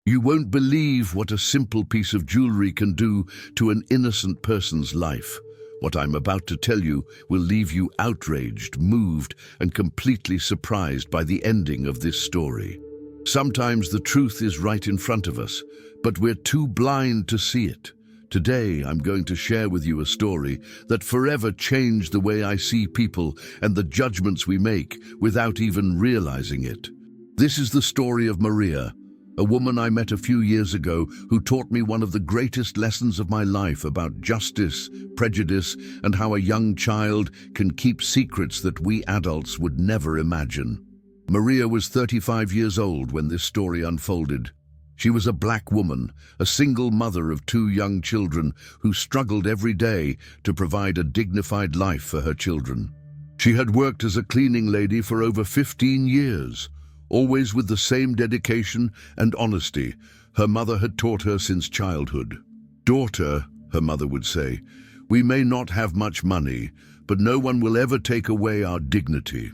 You won't believe what a simple piece of jewelry can do to an innocent person's life. What I'm about to tell you will leave you outraged, moved, and completely surprised by the ending of this story. Sometimes the truth is right in front of us, but we're too blind to see it. Today, I'm going to share with you a story that forever changed the way I see people and the judgments we make without even realizing it. This is the story of Maria, a woman I met a few years ago who taught me one of the greatest lessons of my life about justice, prejudice, and how a young child can keep secrets that we adults would never imagine. Maria was 35 years old when this story unfolded. She was a black woman, a single mother of 2 young children who struggled every day to provide a dignified life for her children. She had worked as a cleaning lady for over 15 years, always with the same dedication and honesty her mother had taught her since childhood. "Daughter," her mother would say, "we may not have much money, but no one will ever take away our dignity."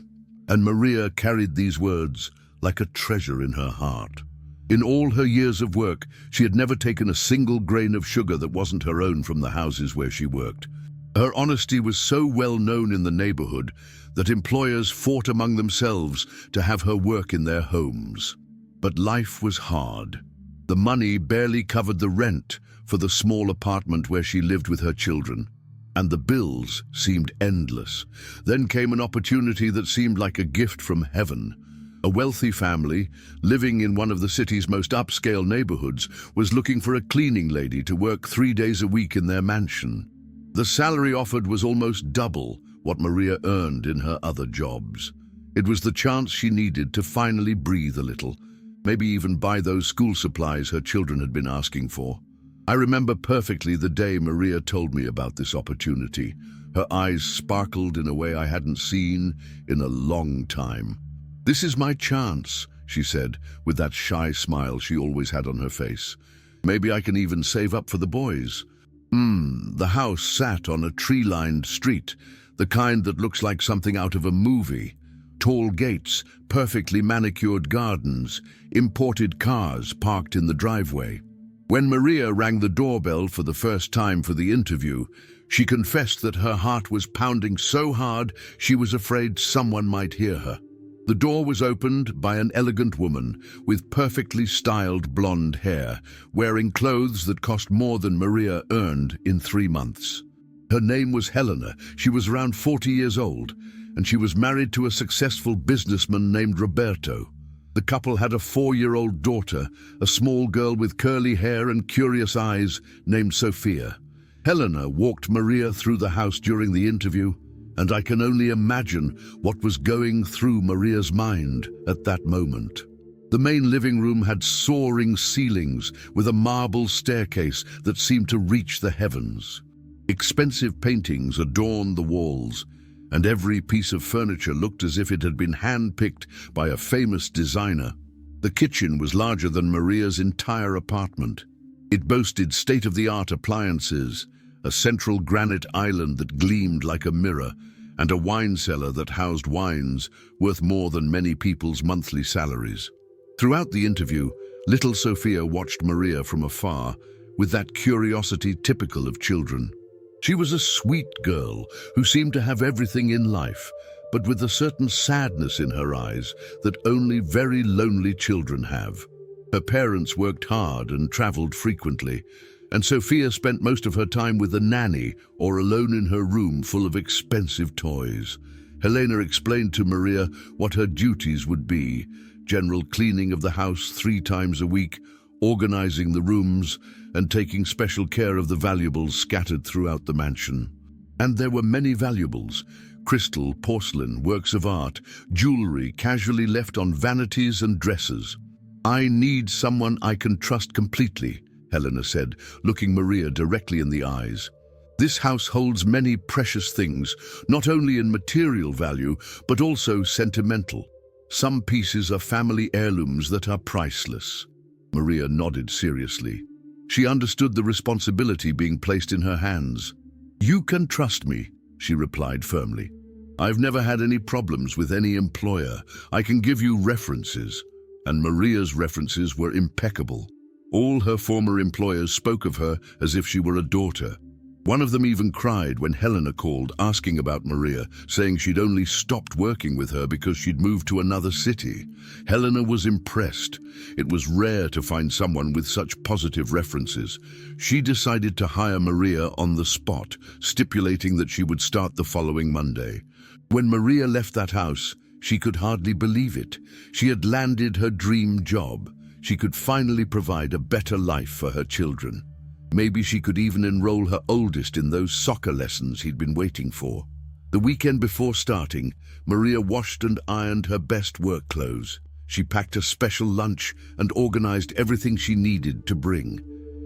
And Maria carried these words like a treasure in her heart. In all her years of work, she had never taken a single grain of sugar that wasn't her own from the houses where she worked. Her honesty was so well known in the neighborhood that employers fought among themselves to have her work in their homes. But life was hard. The money barely covered the rent for the small apartment where she lived with her children, and the bills seemed endless. Then came an opportunity that seemed like a gift from heaven. A wealthy family, living in one of the city's most upscale neighborhoods, was looking for a cleaning lady to work 3 days a week in their mansion. The salary offered was almost double what Maria earned in her other jobs. It was the chance she needed to finally breathe a little, maybe even buy those school supplies her children had been asking for. I remember perfectly the day Maria told me about this opportunity. Her eyes sparkled in a way I hadn't seen in a long time. "This is my chance," she said, with that shy smile she always had on her face. "Maybe I can even save up for the boys." The house sat on a tree-lined street, the kind that looks like something out of a movie. Tall gates, perfectly manicured gardens, imported cars parked in the driveway. When Maria rang the doorbell for the first time for the interview, she confessed that her heart was pounding so hard she was afraid someone might hear her. The door was opened by an elegant woman with perfectly styled blonde hair, wearing clothes that cost more than Maria earned in 3 months. Her name was Helena. She was around 40 years old, and she was married to a successful businessman named Roberto. The couple had a 4-year-old daughter, a small girl with curly hair and curious eyes named Sophia. Helena walked Maria through the house during the interview, and I can only imagine what was going through Maria's mind at that moment. The main living room had soaring ceilings with a marble staircase that seemed to reach the heavens. Expensive paintings adorned the walls, and every piece of furniture looked as if it had been hand-picked by a famous designer. The kitchen was larger than Maria's entire apartment. It boasted state-of-the-art appliances, a central granite island that gleamed like a mirror, and a wine cellar that housed wines worth more than many people's monthly salaries. Throughout the interview, little Sophia watched Maria from afar with that curiosity typical of children. She was a sweet girl who seemed to have everything in life, but with a certain sadness in her eyes that only very lonely children have. Her parents worked hard and traveled frequently, and Sophia spent most of her time with a nanny or alone in her room full of expensive toys. Helena explained to Maria what her duties would be: general cleaning of the house 3 times a week, organizing the rooms, and taking special care of the valuables scattered throughout the mansion. And there were many valuables: crystal, porcelain, works of art, jewelry casually left on vanities and dresses. "I need someone I can trust completely," Helena said, looking Maria directly in the eyes. "This house holds many precious things, not only in material value, but also sentimental. Some pieces are family heirlooms that are priceless." Maria nodded seriously. She understood the responsibility being placed in her hands. "You can trust me," she replied firmly. "I've never had any problems with any employer. I can give you references." And Maria's references were impeccable. All her former employers spoke of her as if she were a daughter. One of them even cried when Helena called, asking about Maria, saying she'd only stopped working with her because she'd moved to another city. Helena was impressed. It was rare to find someone with such positive references. She decided to hire Maria on the spot, stipulating that she would start the following Monday. When Maria left that house, she could hardly believe it. She had landed her dream job. She could finally provide a better life for her children. Maybe she could even enroll her oldest in those soccer lessons he'd been waiting for. The weekend before starting, Maria washed and ironed her best work clothes. She packed a special lunch and organized everything she needed to bring.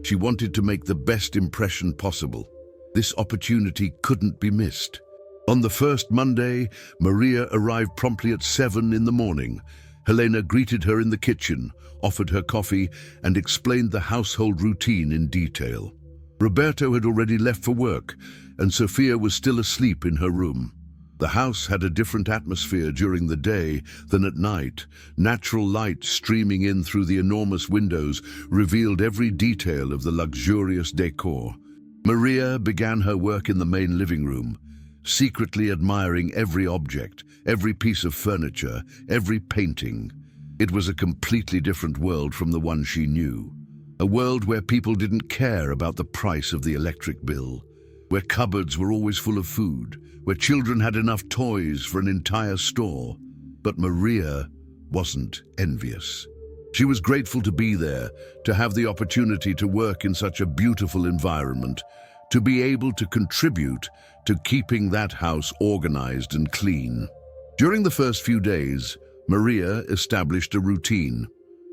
She wanted to make the best impression possible. This opportunity couldn't be missed. On the first Monday, Maria arrived promptly at 7 in the morning. Helena greeted her in the kitchen, offered her coffee, and explained the household routine in detail. Roberto had already left for work, and Sofia was still asleep in her room. The house had a different atmosphere during the day than at night. Natural light streaming in through the enormous windows revealed every detail of the luxurious decor. Maria began her work in the main living room, secretly admiring every object, every piece of furniture, every painting. It was a completely different world from the one she knew. A world where people didn't care about the price of the electric bill, where cupboards were always full of food, where children had enough toys for an entire store. But Maria wasn't envious. She was grateful to be there, to have the opportunity to work in such a beautiful environment, to be able to contribute to keeping that house organized and clean. During the first few days, Maria established a routine.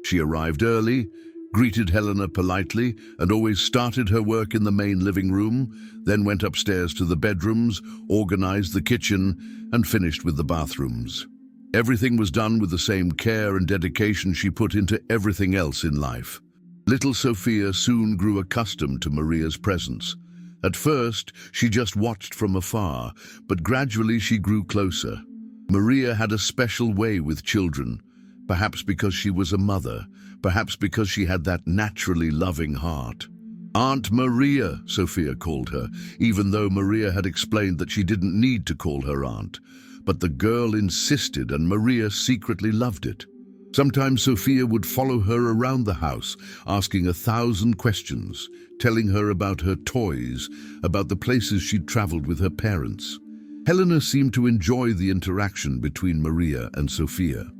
She arrived early, greeted Helena politely, and always started her work in the main living room, then went upstairs to the bedrooms, organized the kitchen, and finished with the bathrooms. Everything was done with the same care and dedication she put into everything else in life. Little Sofia soon grew accustomed to Maria's presence. At first, she just watched from afar, but gradually she grew closer. Maria had a special way with children, perhaps because she was a mother, perhaps because she had that naturally loving heart. Aunt Maria, Sofia called her, even though Maria had explained that she didn't need to call her aunt. But the girl insisted, and Maria secretly loved it. Sometimes Sofia would follow her around the house, asking 1,000 questions, telling her about her toys, about the places she'd traveled with her parents. Helena seemed to enjoy the interaction between Maria and Sofia.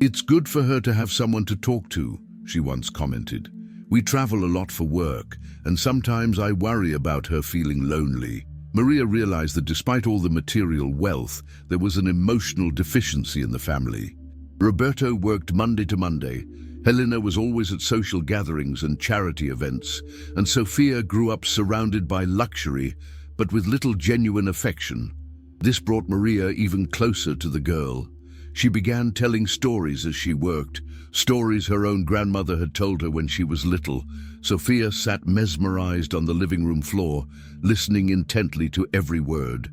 "It's good for her to have someone to talk to," she once commented. "We travel a lot for work, and sometimes I worry about her feeling lonely." Maria realized that despite all the material wealth, there was an emotional deficiency in the family. Roberto worked Monday to Monday. Helena was always at social gatherings and charity events, and Sofia grew up surrounded by luxury, but with little genuine affection. This brought Maria even closer to the girl. She began telling stories as she worked, stories her own grandmother had told her when she was little. Sofia sat mesmerized on the living room floor, listening intently to every word.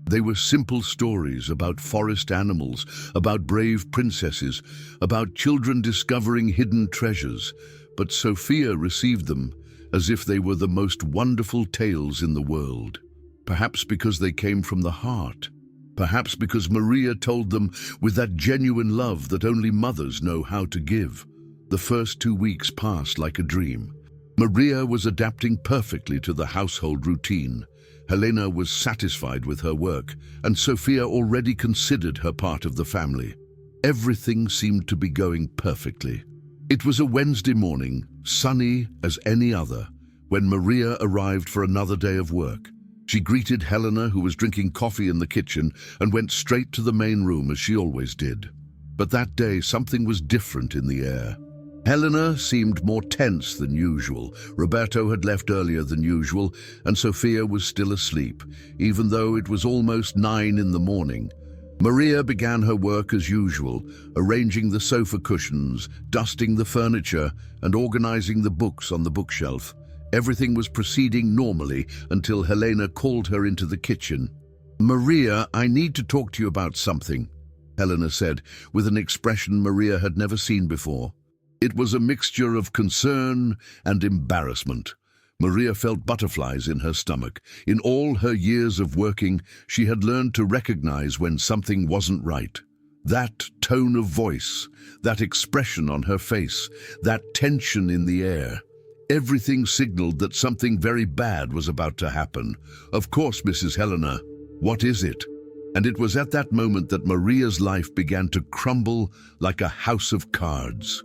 They were simple stories about forest animals, about brave princesses, about children discovering hidden treasures, but Sofia received them as if they were the most wonderful tales in the world. Perhaps because they came from the heart. Perhaps because Maria told them with that genuine love that only mothers know how to give. The first 2 weeks passed like a dream. Maria was adapting perfectly to the household routine. Helena was satisfied with her work, and Sofia already considered her part of the family. Everything seemed to be going perfectly. It was a Wednesday morning, sunny as any other, when Maria arrived for another day of work. She greeted Helena, who was drinking coffee in the kitchen, and went straight to the main room as she always did. But that day, something was different in the air. Helena seemed more tense than usual. Roberto had left earlier than usual, and Sofia was still asleep, even though it was almost 9 in the morning. Maria began her work as usual, arranging the sofa cushions, dusting the furniture, and organizing the books on the bookshelf. Everything was proceeding normally until Helena called her into the kitchen. "Maria, I need to talk to you about something," Helena said, with an expression Maria had never seen before. It was a mixture of concern and embarrassment. Maria felt butterflies in her stomach. In all her years of working, she had learned to recognize when something wasn't right. That tone of voice, that expression on her face, that tension in the air. Everything signaled that something very bad was about to happen. Of course, Mrs. Helena, what is it? And it was at that moment that Maria's life began to crumble like a house of cards.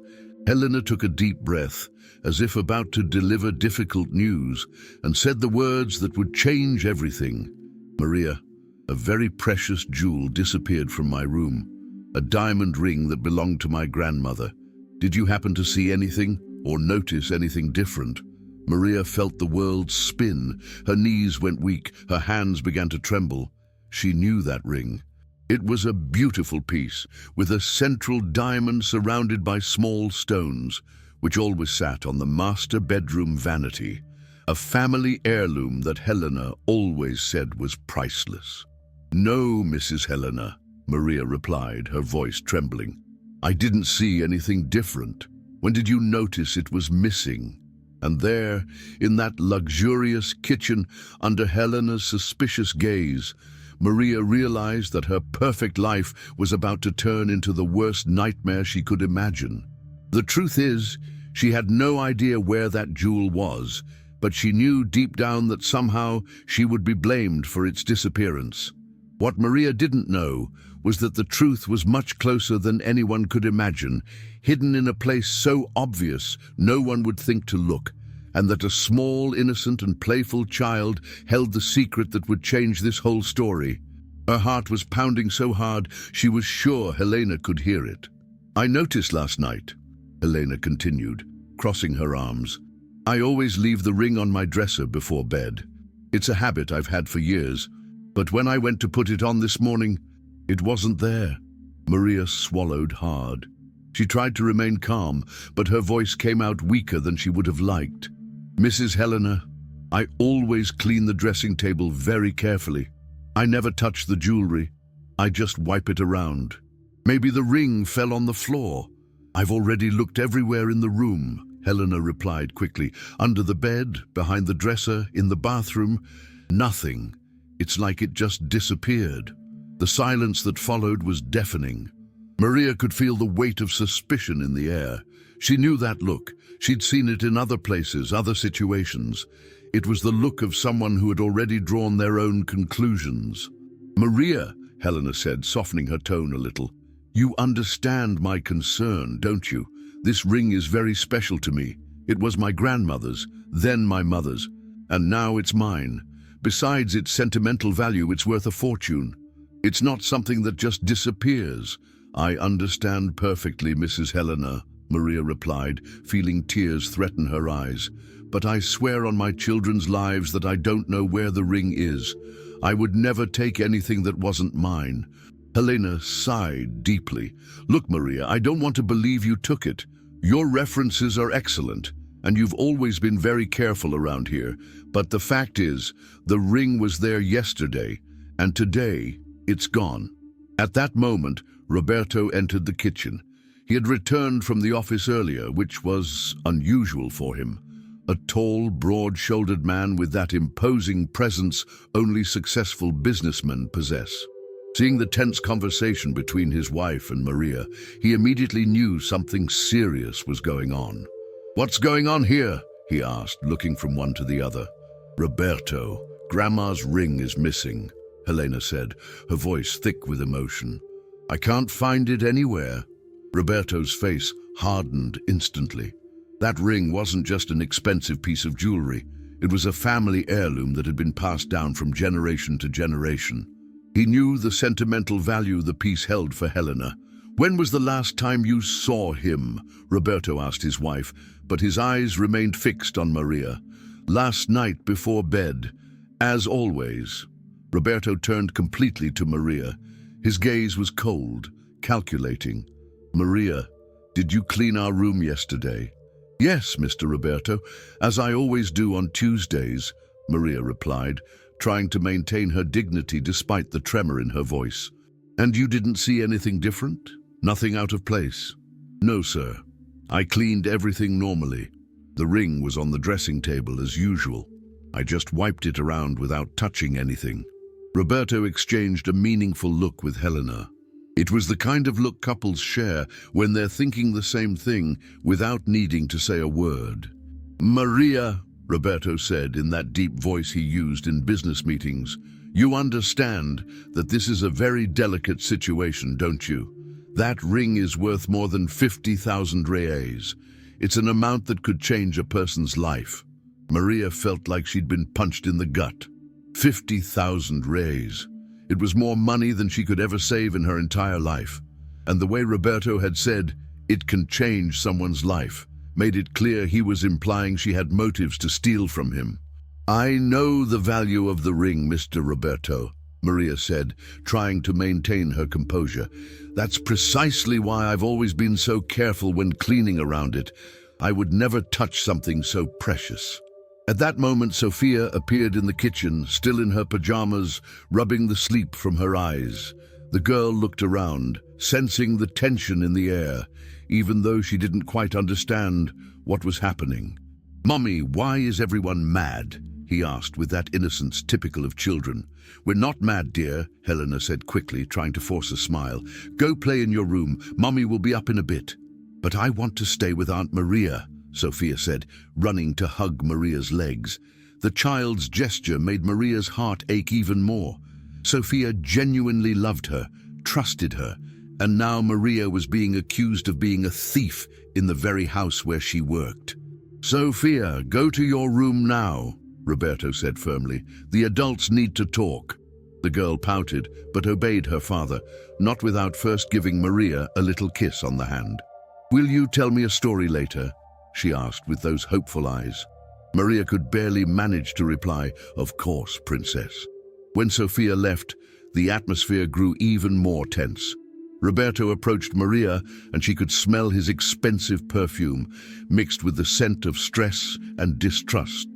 Helena took a deep breath, as if about to deliver difficult news, and said the words that would change everything. Maria, a very precious jewel disappeared from my room. A diamond ring that belonged to my grandmother. Did you happen to see anything or notice anything different? Maria felt the world spin. Her knees went weak. Her hands began to tremble. She knew that ring. It was a beautiful piece, with a central diamond surrounded by small stones, which always sat on the master bedroom vanity. A family heirloom that Helena always said was priceless. "No, Mrs. Helena," Maria replied, her voice trembling. "I didn't see anything different. When did you notice it was missing?" And there, in that luxurious kitchen, under Helena's suspicious gaze, Maria realized that her perfect life was about to turn into the worst nightmare she could imagine. The truth is, she had no idea where that jewel was, but she knew deep down that somehow she would be blamed for its disappearance. What Maria didn't know was that the truth was much closer than anyone could imagine, hidden in a place so obvious no one would think to look, and that a small, innocent and playful child held the secret that would change this whole story. Her heart was pounding so hard she was sure Helena could hear it. "I noticed last night," Helena continued, crossing her arms. "I always leave the ring on my dresser before bed. It's a habit I've had for years. But when I went to put it on this morning, it wasn't there." Maria swallowed hard. She tried to remain calm, but her voice came out weaker than she would have liked. "Mrs. Helena, I always clean the dressing table very carefully. I never touch the jewelry. I just wipe it around. Maybe the ring fell on the floor. I've already looked everywhere in the room," Helena replied quickly. "Under the bed, behind the dresser, in the bathroom. Nothing. It's like it just disappeared." The silence that followed was deafening. Maria could feel the weight of suspicion in the air. She knew that look. She'd seen it in other places, other situations. It was the look of someone who had already drawn their own conclusions. "Maria," Helena said, softening her tone a little, "you understand my concern, don't you? This ring is very special to me. It was my grandmother's, then my mother's, and now it's mine. Besides its sentimental value, it's worth a fortune. It's not something that just disappears." "I understand perfectly, Mrs. Helena," Maria replied, feeling tears threaten her eyes. "But I swear on my children's lives that I don't know where the ring is. I would never take anything that wasn't mine." Helena sighed deeply. "Look, Maria, I don't want to believe you took it. Your references are excellent, and you've always been very careful around here. But the fact is, the ring was there yesterday, and today it's gone." At that moment, Roberto entered the kitchen. He had returned from the office earlier, which was unusual for him. A tall, broad-shouldered man with that imposing presence only successful businessmen possess. Seeing the tense conversation between his wife and Maria, he immediately knew something serious was going on. "What's going on here?" he asked, looking from one to the other. "Roberto, Grandma's ring is missing," Helena said, her voice thick with emotion. "I can't find it anywhere." Roberto's face hardened instantly. That ring wasn't just an expensive piece of jewelry. It was a family heirloom that had been passed down from generation to generation. He knew the sentimental value the piece held for Helena. "When was the last time you saw him?" Roberto asked his wife, but his eyes remained fixed on Maria. "Last night before bed, as always." Roberto turned completely to Maria. His gaze was cold, calculating. "Maria, did you clean our room yesterday?" "Yes, Mr. Roberto, as I always do on Tuesdays," Maria replied, trying to maintain her dignity despite the tremor in her voice. "And you didn't see anything different? Nothing out of place?" "No, sir." I cleaned everything normally. The ring was on the dressing table as usual. I just wiped it around without touching anything. Roberto exchanged a meaningful look with Helena. It was the kind of look couples share when they're thinking the same thing without needing to say a word. "Maria," Roberto said in that deep voice he used in business meetings, "you understand that this is a very delicate situation, don't you? That ring is worth more than 50,000 reais. It's an amount that could change a person's life." Maria felt like she'd been punched in the gut. 50,000 reais. It was more money than she could ever save in her entire life. And the way Roberto had said, "it can change someone's life," made it clear he was implying she had motives to steal from him. "I know the value of the ring, Mr. Roberto," Maria said, trying to maintain her composure. "That's precisely why I've always been so careful when cleaning around it. I would never touch something so precious." At that moment, Sophia appeared in the kitchen, still in her pajamas, rubbing the sleep from her eyes. The girl looked around, sensing the tension in the air, even though she didn't quite understand what was happening. "Mommy, why is everyone mad?" he asked with that innocence typical of children. "We're not mad, dear," Helena said quickly, trying to force a smile. "Go play in your room. Mommy will be up in a bit." "But I want to stay with Aunt Maria," Sophia said, running to hug Maria's legs. The child's gesture made Maria's heart ache even more. Sophia genuinely loved her, trusted her, and now Maria was being accused of being a thief in the very house where she worked. "Sophia, go to your room now," Roberto said firmly. "The adults need to talk." The girl pouted, but obeyed her father, not without first giving Maria a little kiss on the hand. "Will you tell me a story later?" she asked with those hopeful eyes. Maria could barely manage to reply, "Of course, princess." When Sophia left, the atmosphere grew even more tense. Roberto approached Maria, and she could smell his expensive perfume, mixed with the scent of stress and distrust.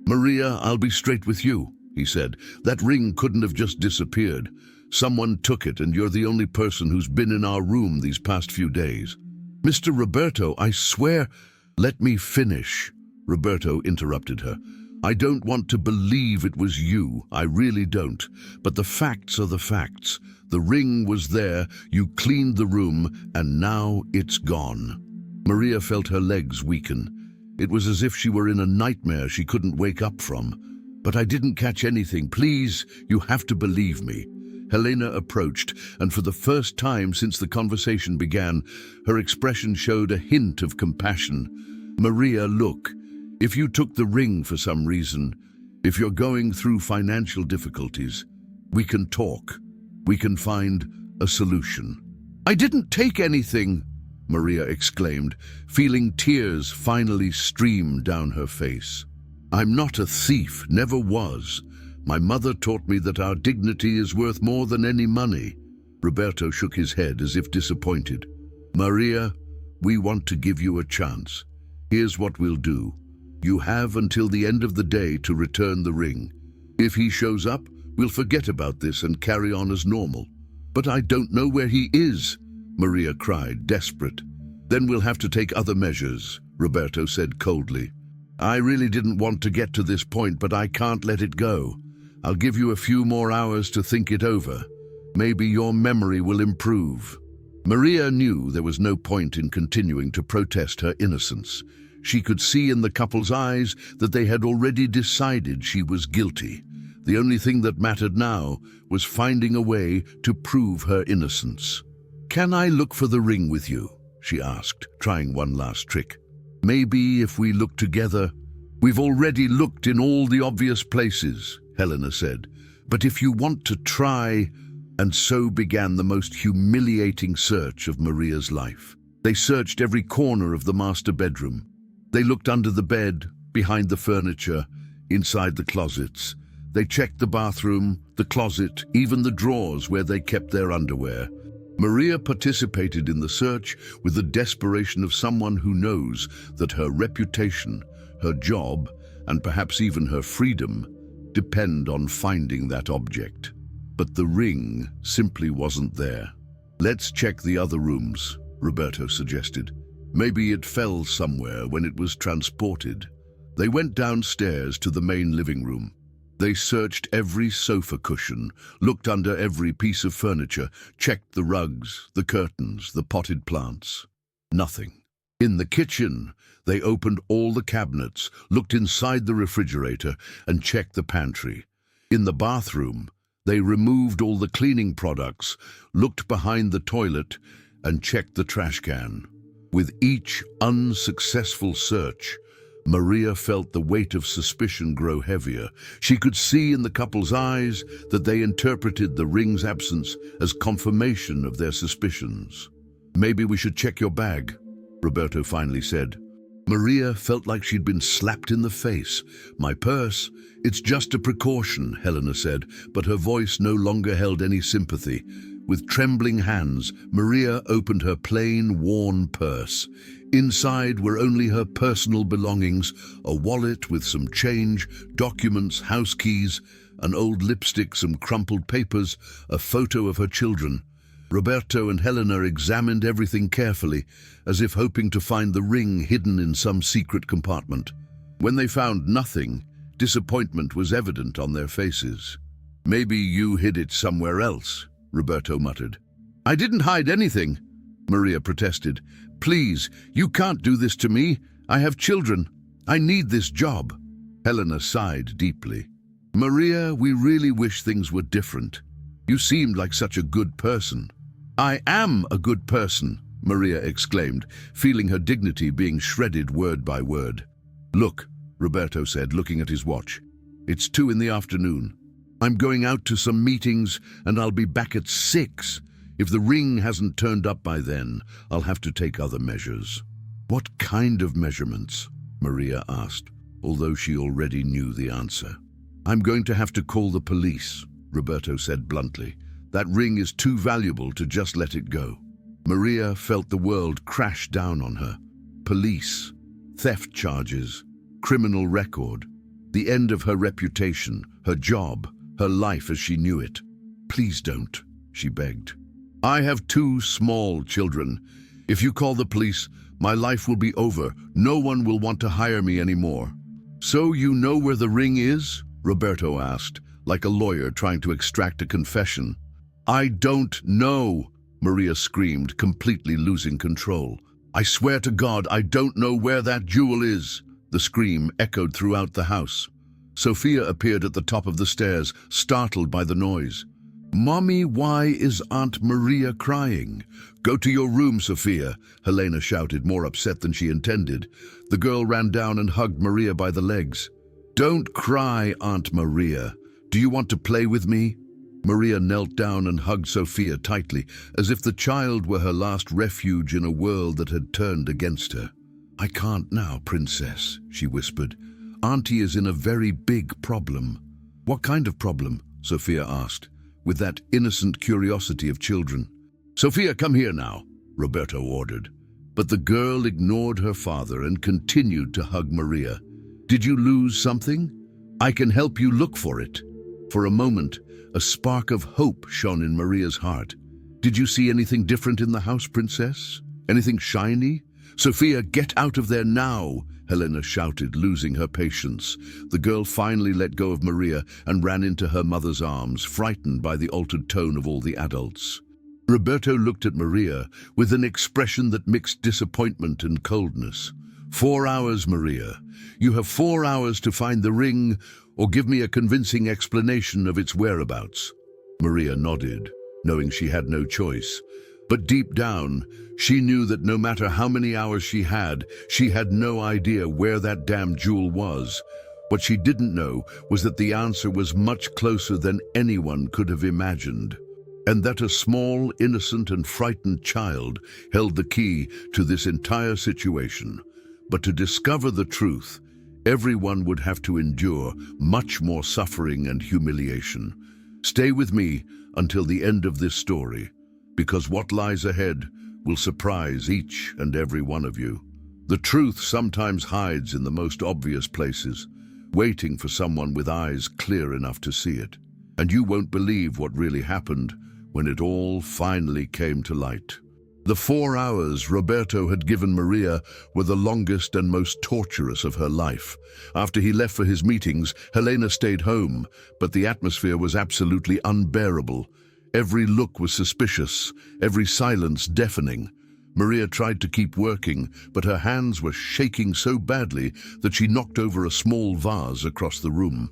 "Maria, I'll be straight with you," he said. "That ring couldn't have just disappeared. Someone took it, and you're the only person who's been in our room these past few days." "Mr. Roberto, I swear—" "Let me finish," Roberto interrupted her. "I don't want to believe it was you, I really don't. But the facts are the facts. The ring was there, you cleaned the room, and now it's gone." Maria felt her legs weaken. It was as if she were in a nightmare she couldn't wake up from. "But I didn't catch anything. Please, you have to believe me." Helena approached, and for the first time since the conversation began, her expression showed a hint of compassion. "Maria, look, if you took the ring for some reason, if you're going through financial difficulties, we can talk. We can find a solution." "I didn't take anything," Maria exclaimed, feeling tears finally stream down her face. "I'm not a thief, never was. My mother taught me that our dignity is worth more than any money." Roberto shook his head as if disappointed. "Maria, we want to give you a chance. Here's what we'll do. You have until the end of the day to return the ring. If he shows up, we'll forget about this and carry on as normal." "But I don't know where he is," Maria cried, desperate. "Then we'll have to take other measures," Roberto said coldly. "I really didn't want to get to this point, but I can't let it go. I'll give you a few more hours to think it over. Maybe your memory will improve." Maria knew there was no point in continuing to protest her innocence. She could see in the couple's eyes that they had already decided she was guilty. The only thing that mattered now was finding a way to prove her innocence. "Can I look for the ring with you?" she asked, trying one last trick. "Maybe if we look together." "We've already looked in all the obvious places," Helena said. "But if you want to try—" And so began the most humiliating search of Maria's life. They searched every corner of the master bedroom. They looked under the bed, behind the furniture, inside the closets. They checked the bathroom, the closet, even the drawers where they kept their underwear. Maria participated in the search with the desperation of someone who knows that her reputation, her job, and perhaps even her freedom depend on finding that object. But the ring simply wasn't there. "Let's check the other rooms," Roberto suggested. Maybe it fell somewhere when it was transported. They went downstairs to the main living room. They searched every sofa cushion, looked under every piece of furniture, checked the rugs, the curtains, the potted plants. Nothing. In the kitchen, they opened all the cabinets, looked inside the refrigerator, and checked the pantry. In the bathroom, they removed all the cleaning products, looked behind the toilet, and checked the trash can. With each unsuccessful search, Maria felt the weight of suspicion grow heavier. She could see in the couple's eyes that they interpreted the ring's absence as confirmation of their suspicions. "Maybe we should check your bag," Roberto finally said. Maria felt like she'd been slapped in the face. "My purse? It's just a precaution," Helena said, but her voice no longer held any sympathy. With trembling hands, Maria opened her plain, worn purse. Inside were only her personal belongings, a wallet with some change, documents, house keys, an old lipstick, some crumpled papers, a photo of her children. Roberto and Helena examined everything carefully, as if hoping to find the ring hidden in some secret compartment. When they found nothing, disappointment was evident on their faces. "Maybe you hid it somewhere else," Roberto muttered. "I didn't hide anything," Maria protested. "Please, you can't do this to me. I have children. I need this job." Helena sighed deeply. "Maria, we really wish things were different. You seemed like such a good person." "I am a good person," Maria exclaimed, feeling her dignity being shredded word by word. "Look," Roberto said, looking at his watch. "It's 2 in the afternoon. I'm going out to some meetings and I'll be back at 6. If the ring hasn't turned up by then, I'll have to take other measures." "What kind of measurements?" Maria asked, although she already knew the answer. "I'm going to have to call the police," Roberto said bluntly. "That ring is too valuable to just let it go." Maria felt the world crash down on her. Police, theft charges, criminal record, the end of her reputation, her job, her life as she knew it. "Please don't," she begged. "I have 2 small children. If you call the police, my life will be over. No one will want to hire me anymore." "So you know where the ring is?" Roberto asked, like a lawyer trying to extract a confession. "I don't know," Maria screamed, completely losing control. "I swear to God, I don't know where that jewel is." The scream echoed throughout the house. Sophia appeared at the top of the stairs, startled by the noise. "Mommy, why is Aunt Maria crying?" "Go to your room, Sophia," Helena shouted, more upset than she intended. The girl ran down and hugged Maria by the legs. "Don't cry, Aunt Maria. Do you want to play with me?" Maria knelt down and hugged Sophia tightly, as if the child were her last refuge in a world that had turned against her. "I can't now, Princess," she whispered. "Auntie is in a very big problem." "What kind of problem?" Sophia asked, with that innocent curiosity of children. "Sophia, come here now," Roberto ordered. But the girl ignored her father and continued to hug Maria. "Did you lose something? I can help you look for it." For a moment, a spark of hope shone in Maria's heart. "Did you see anything different in the house, Princess? Anything shiny?" "Sophia, get out of there now!" Helena shouted, losing her patience. The girl finally let go of Maria and ran into her mother's arms, frightened by the altered tone of all the adults. Roberto looked at Maria with an expression that mixed disappointment and coldness. "4 hours, Maria. You have 4 hours to find the ring or give me a convincing explanation of its whereabouts." Maria nodded, knowing she had no choice. But deep down, she knew that no matter how many hours she had no idea where that damn jewel was. What she didn't know was that the answer was much closer than anyone could have imagined, and that a small, innocent, and frightened child held the key to this entire situation. But to discover the truth, everyone would have to endure much more suffering and humiliation. Stay with me until the end of this story, because what lies ahead will surprise each and every one of you. The truth sometimes hides in the most obvious places, waiting for someone with eyes clear enough to see it. And you won't believe what really happened when it all finally came to light. The 4 hours Roberto had given Maria were the longest and most torturous of her life. After he left for his meetings, Helena stayed home, but the atmosphere was absolutely unbearable. Every look was suspicious, every silence deafening. Maria tried to keep working, but her hands were shaking so badly that she knocked over a small vase across the room.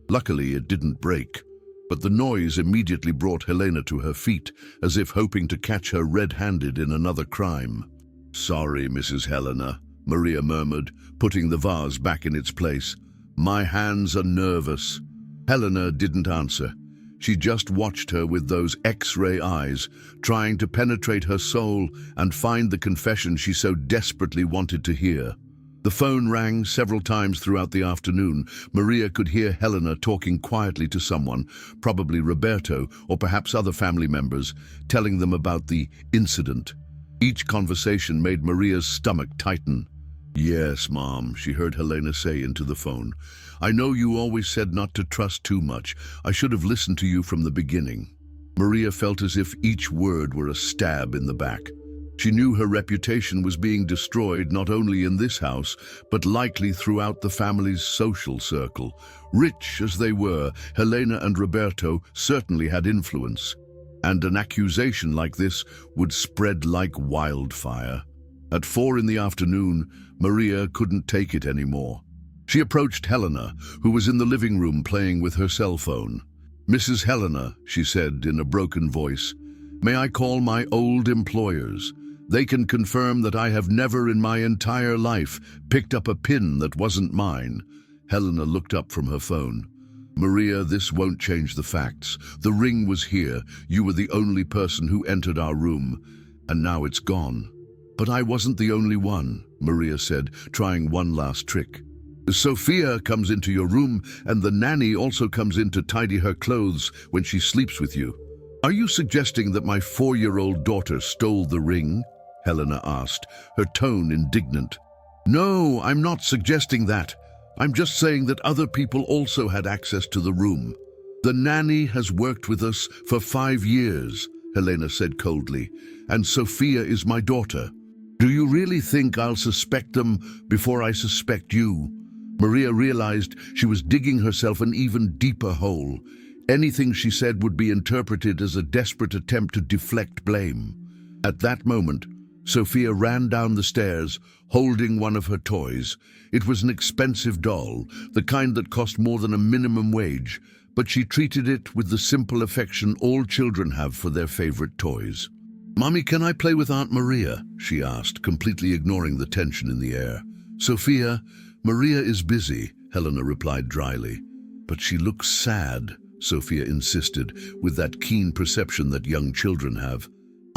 Luckily, it didn't break, but the noise immediately brought Helena to her feet, as if hoping to catch her red-handed in another crime. "Sorry, Mrs. Helena," Maria murmured, putting the vase back in its place. "My hands are nervous." Helena didn't answer. She just watched her with those X-ray eyes, trying to penetrate her soul and find the confession she so desperately wanted to hear. The phone rang several times throughout the afternoon. Maria could hear Helena talking quietly to someone, probably Roberto or perhaps other family members, telling them about the incident. Each conversation made Maria's stomach tighten. "Yes, Mom," she heard Helena say into the phone. "I know you always said not to trust too much. I should have listened to you from the beginning." Maria felt as if each word were a stab in the back. She knew her reputation was being destroyed not only in this house, but likely throughout the family's social circle. Rich as they were, Helena and Roberto certainly had influence, and an accusation like this would spread like wildfire. At 4 in the afternoon, Maria couldn't take it anymore. She approached Helena, who was in the living room playing with her cell phone. "Mrs. Helena," she said in a broken voice, "may I call my old employers? They can confirm that I have never in my entire life picked up a pin that wasn't mine." Helena looked up from her phone. "Maria, this won't change the facts. The ring was here. You were the only person who entered our room, and now it's gone." "But I wasn't the only one," Maria said, trying one last trick. "Sophia comes into your room, and the nanny also comes in to tidy her clothes when she sleeps with you." "Are you suggesting that my 4-year-old daughter stole the ring?" Helena asked, her tone indignant. "No, I'm not suggesting that. I'm just saying that other people also had access to the room." "The nanny has worked with us for 5 years," Helena said coldly, "and Sophia is my daughter. Do you really think I'll suspect them before I suspect you?" Maria realized she was digging herself an even deeper hole. Anything she said would be interpreted as a desperate attempt to deflect blame. At that moment, Sophia ran down the stairs, holding one of her toys. It was an expensive doll, the kind that cost more than a minimum wage, but she treated it with the simple affection all children have for their favorite toys. "Mommy, can I play with Aunt Maria?" she asked, completely ignoring the tension in the air. "Sophia, Maria is busy," Helena replied dryly. "But she looks sad," Sophia insisted, with that keen perception that young children have.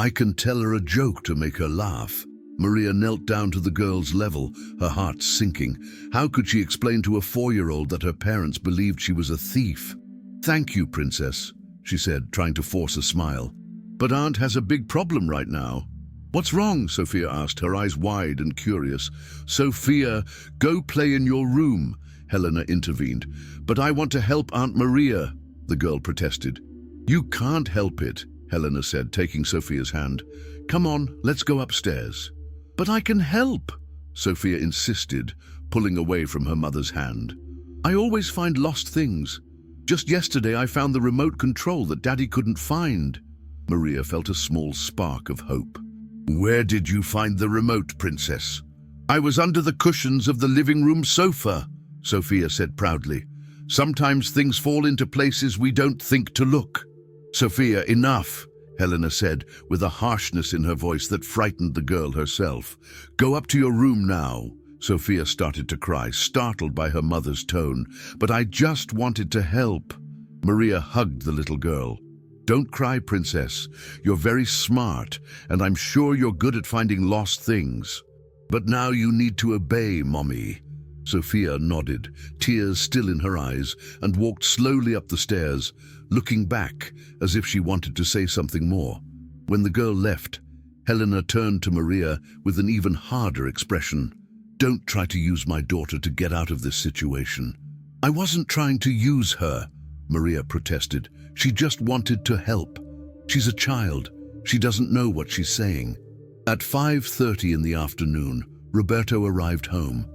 "I can tell her a joke to make her laugh." Maria knelt down to the girl's level, her heart sinking. How could she explain to a 4-year-old that her parents believed she was a thief? "Thank you, Princess," she said, trying to force a smile. "But Aunt has a big problem right now." "What's wrong?" Sophia asked, her eyes wide and curious. "Sophia, go play in your room," Helena intervened. "But I want to help Aunt Maria," the girl protested. "You can't help it," Helena said, taking Sophia's hand. "Come on, let's go upstairs." "But I can help," Sophia insisted, pulling away from her mother's hand. "I always find lost things. Just yesterday I found the remote control that Daddy couldn't find." Maria felt a small spark of hope. "Where did you find the remote, Princess?" "I was under the cushions of the living room sofa," Sophia said proudly. "Sometimes things fall into places we don't think to look." "Sophia, enough," Helena said, with a harshness in her voice that frightened the girl herself. "Go up to your room now." Sophia started to cry, startled by her mother's tone. "But I just wanted to help." Maria hugged the little girl. "Don't cry, Princess. You're very smart, and I'm sure you're good at finding lost things. But now you need to obey, Mommy." Sophia nodded, tears still in her eyes, and walked slowly up the stairs, looking back as if she wanted to say something more. When the girl left, Helena turned to Maria with an even harder expression. "Don't try to use my daughter to get out of this situation." "I wasn't trying to use her," Maria protested. "She just wanted to help. She's a child. She doesn't know what she's saying." At 5:30 in the afternoon, Roberto arrived home.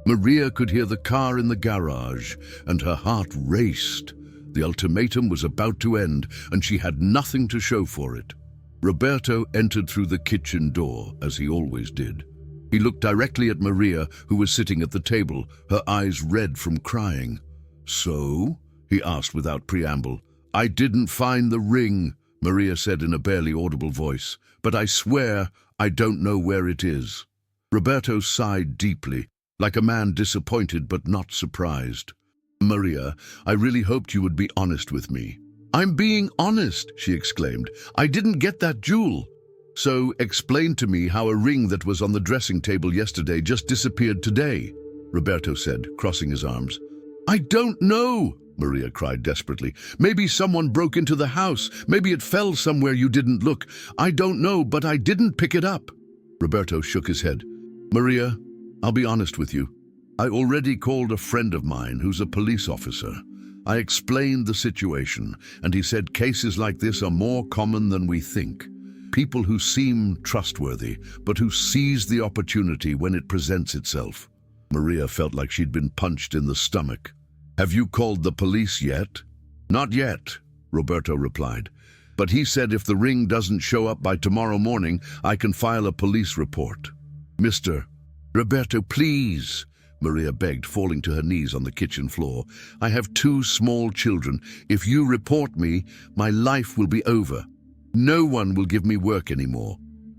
Maria could hear the car in the garage, and her heart raced. The ultimatum was about to end, and she had nothing to show for it. Roberto entered through the kitchen door, as he always did. He looked directly at Maria, who was sitting at the table, her eyes red from crying. "So?" he asked without preamble. "I didn't find the ring," Maria said in a barely audible voice, "but I swear I don't know where it is." Roberto sighed deeply, like a man disappointed but not surprised. "Maria, I really hoped you would be honest with me." "I'm being honest," she exclaimed. "I didn't get that jewel." "So explain to me how a ring that was on the dressing table yesterday just disappeared today," Roberto said, crossing his arms. "I don't know," Maria cried desperately. "Maybe someone broke into the house. Maybe it fell somewhere you didn't look. I don't know, but I didn't pick it up." Roberto shook his head. "Maria, I'll be honest with you. I already called a friend of mine who's a police officer. I explained the situation, and he said cases like this are more common than we think. People who seem trustworthy, but who seize the opportunity when it presents itself." Maria felt like she'd been punched in the stomach. "Have you called the police yet?" "Not yet," Roberto replied. "But he said if the ring doesn't show up by tomorrow morning, I can file a police report." "Mr. Roberto, please," Maria begged, falling to her knees on the kitchen floor. "I have 2 small children. If you report me, my life will be over. No one will give me work anymore.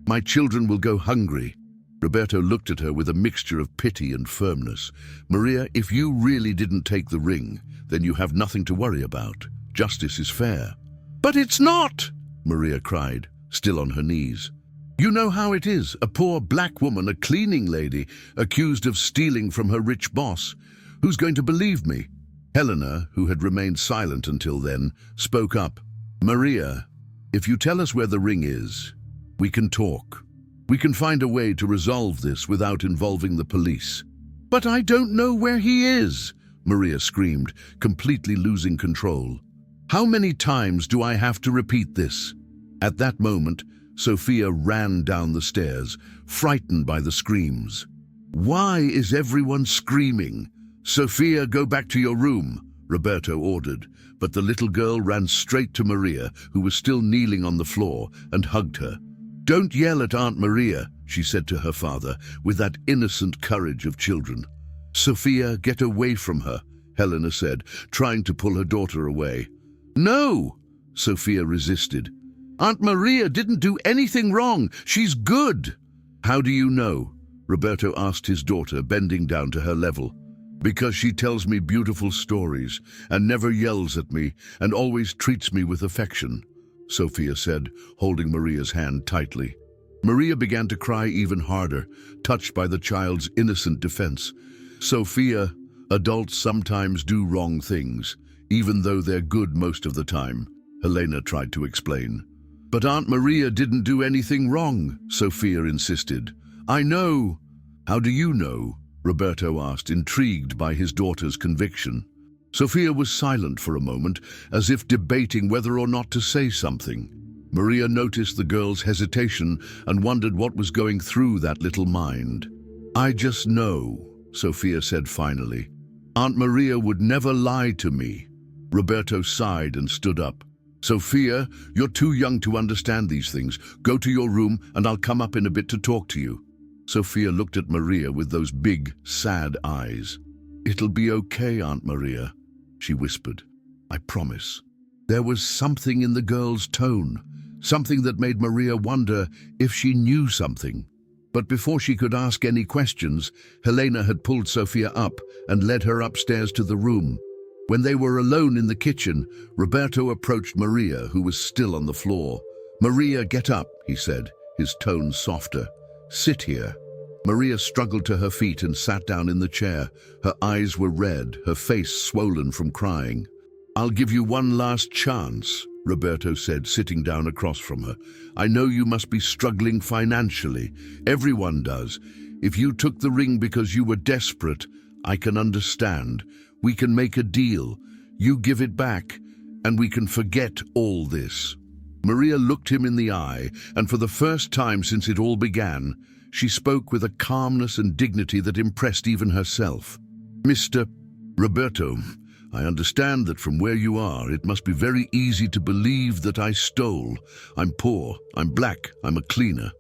My children will go hungry." Roberto looked at her with a mixture of pity and firmness. "Maria, if you really didn't take the ring, then you have nothing to worry about. Justice is fair." "But it's not!" Maria cried, still on her knees. "You know how it is, a poor black woman, a cleaning lady, accused of stealing from her rich boss. Who's going to believe me?" Helena, who had remained silent until then, spoke up. "Maria, if you tell us where the ring is, we can talk. We can find a way to resolve this without involving the police." "But I don't know where he is," Maria screamed, completely losing control. "How many times do I have to repeat this?" At that moment, Sophia ran down the stairs, frightened by the screams. "Why is everyone screaming?" "Sophia, go back to your room," Roberto ordered, but the little girl ran straight to Maria, who was still kneeling on the floor, and hugged her. "Don't yell at Aunt Maria," she said to her father, with that innocent courage of children. "Sophia, get away from her," Helena said, trying to pull her daughter away. "No!" Sophia resisted. "Aunt Maria didn't do anything wrong. She's good." "How do you know?" Roberto asked his daughter, bending down to her level. "Because she tells me beautiful stories, and never yells at me, and always treats me with affection," Sophia said, holding Maria's hand tightly. Maria began to cry even harder, touched by the child's innocent defense. "Sophia, adults sometimes do wrong things, even though they're good most of the time," Helena tried to explain. "But Aunt Maria didn't do anything wrong," Sophia insisted. "I know." "How do you know?" Roberto asked, intrigued by his daughter's conviction. Sophia was silent for a moment, as if debating whether or not to say something. Maria noticed the girl's hesitation and wondered what was going through that little mind. "I just know," Sophia said finally. "Aunt Maria would never lie to me." Roberto sighed and stood up. "Sophia, you're too young to understand these things. Go to your room and I'll come up in a bit to talk to you." Sophia looked at Maria with those big, sad eyes. "It'll be okay, Aunt Maria," she whispered. "I promise." There was something in the girl's tone, something that made Maria wonder if she knew something. But before she could ask any questions, Helena had pulled Sophia up and led her upstairs to the room. When they were alone in the kitchen, Roberto approached Maria, who was still on the floor. "Maria, get up," he said, his tone softer. "Sit here." Maria struggled to her feet and sat down in the chair. Her eyes were red, her face swollen from crying. "I'll give you one last chance," Roberto said, sitting down across from her. "I know you must be struggling financially. Everyone does. If you took the ring because you were desperate, I can understand. We can make a deal. You give it back, and we can forget all this." Maria looked him in the eye, and for the first time since it all began, she spoke with a calmness and dignity that impressed even herself. "Mr. Roberto, I understand that from where you are, it must be very easy to believe that I stole. I'm poor, I'm black, I'm a cleaner.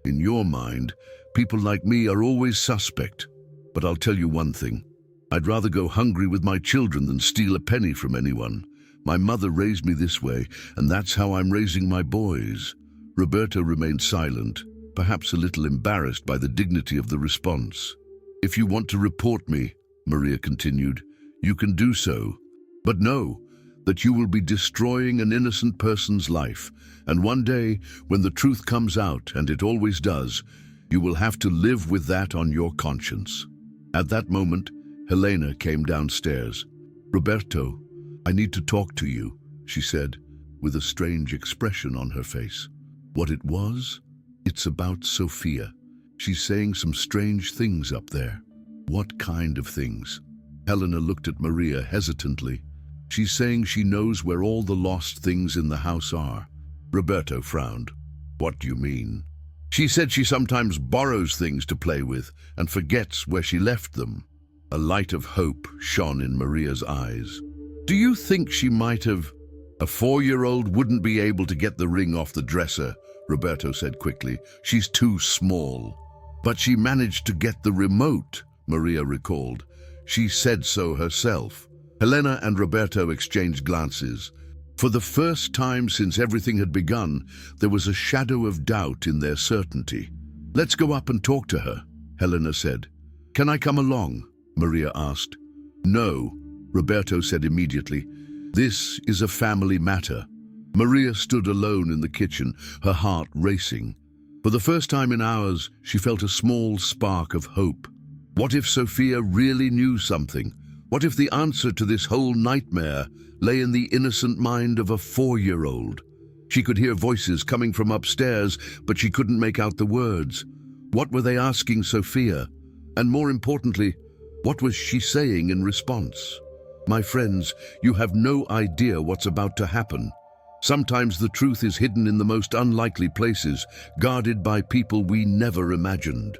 In your mind, people like me are always suspect. But I'll tell you one thing. I'd rather go hungry with my children than steal a penny from anyone. My mother raised me this way, and that's how I'm raising my boys." Roberto remained silent, perhaps a little embarrassed by the dignity of the response. "If you want to report me," Maria continued, "you can do so. But know that you will be destroying an innocent person's life, and one day, when the truth comes out, and it always does, you will have to live with that on your conscience." At that moment, Helena came downstairs. "Roberto, I need to talk to you," she said, with a strange expression on her face. "What it was? It's about Sophia. She's saying some strange things up there." "What kind of things?" Helena looked at Maria hesitantly. "She's saying she knows where all the lost things in the house are." Roberto frowned. "What do you mean?" "She said she sometimes borrows things to play with and forgets where she left them." A light of hope shone in Maria's eyes. "Do you think she might have—" "A 4-year-old wouldn't be able to get the ring off the dresser," Roberto said quickly. "She's too small." "But she managed to get the remote," Maria recalled. "She said so herself." Helena and Roberto exchanged glances. For the first time since everything had begun, there was a shadow of doubt in their certainty. "Let's go up and talk to her," Helena said. "Can I come along?" Maria asked. "No," Roberto said immediately. "This is a family matter." Maria stood alone in the kitchen, her heart racing. For the first time in hours, she felt a small spark of hope. What if Sophia really knew something? What if the answer to this whole nightmare lay in the innocent mind of a 4-year-old? She could hear voices coming from upstairs, but she couldn't make out the words. What were they asking Sophia? And more importantly, what was she saying in response? My friends, you have no idea what's about to happen. Sometimes the truth is hidden in the most unlikely places, guarded by people we never imagined.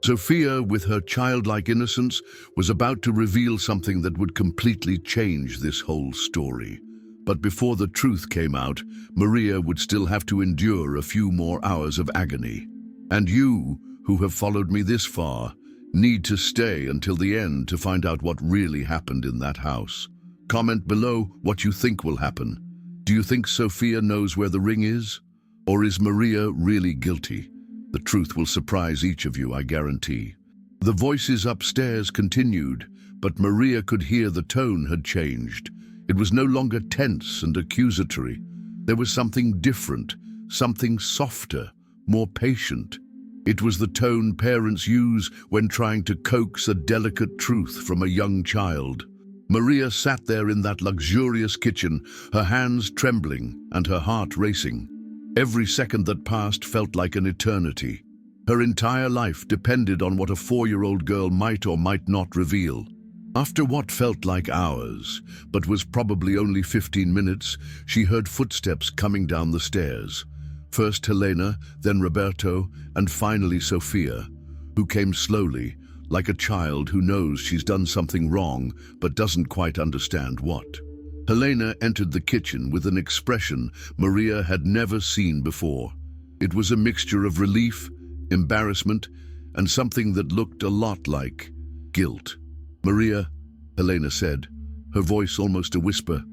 Sophia, with her childlike innocence, was about to reveal something that would completely change this whole story. But before the truth came out, Maria would still have to endure a few more hours of agony. And you, who have followed me this far, need to stay until the end to find out what really happened in that house. Comment below what you think will happen. Do you think Sophia knows where the ring is? Or is Maria really guilty? The truth will surprise each of you, I guarantee. The voices upstairs continued, but Maria could hear the tone had changed. It was no longer tense and accusatory. There was something different, something softer, more patient. It was the tone parents use when trying to coax a delicate truth from a young child. Maria sat there in that luxurious kitchen, her hands trembling and her heart racing. Every second that passed felt like an eternity. Her entire life depended on what a 4-year-old girl might or might not reveal. After what felt like hours, but was probably only 15 minutes, she heard footsteps coming down the stairs. First Helena, then Roberto, and finally Sophia, who came slowly, like a child who knows she's done something wrong but doesn't quite understand what. Helena entered the kitchen with an expression Maria had never seen before. It was a mixture of relief, embarrassment, and something that looked a lot like guilt. "Maria," Helena said, her voice almost a whisper,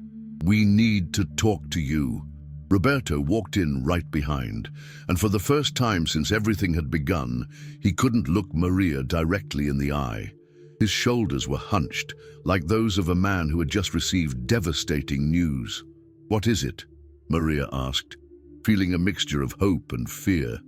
"we need to talk to you." Roberto walked in right behind, and for the first time since everything had begun, he couldn't look Maria directly in the eye. His shoulders were hunched, like those of a man who had just received devastating news. "What is it?" Maria asked, feeling a mixture of hope and fear.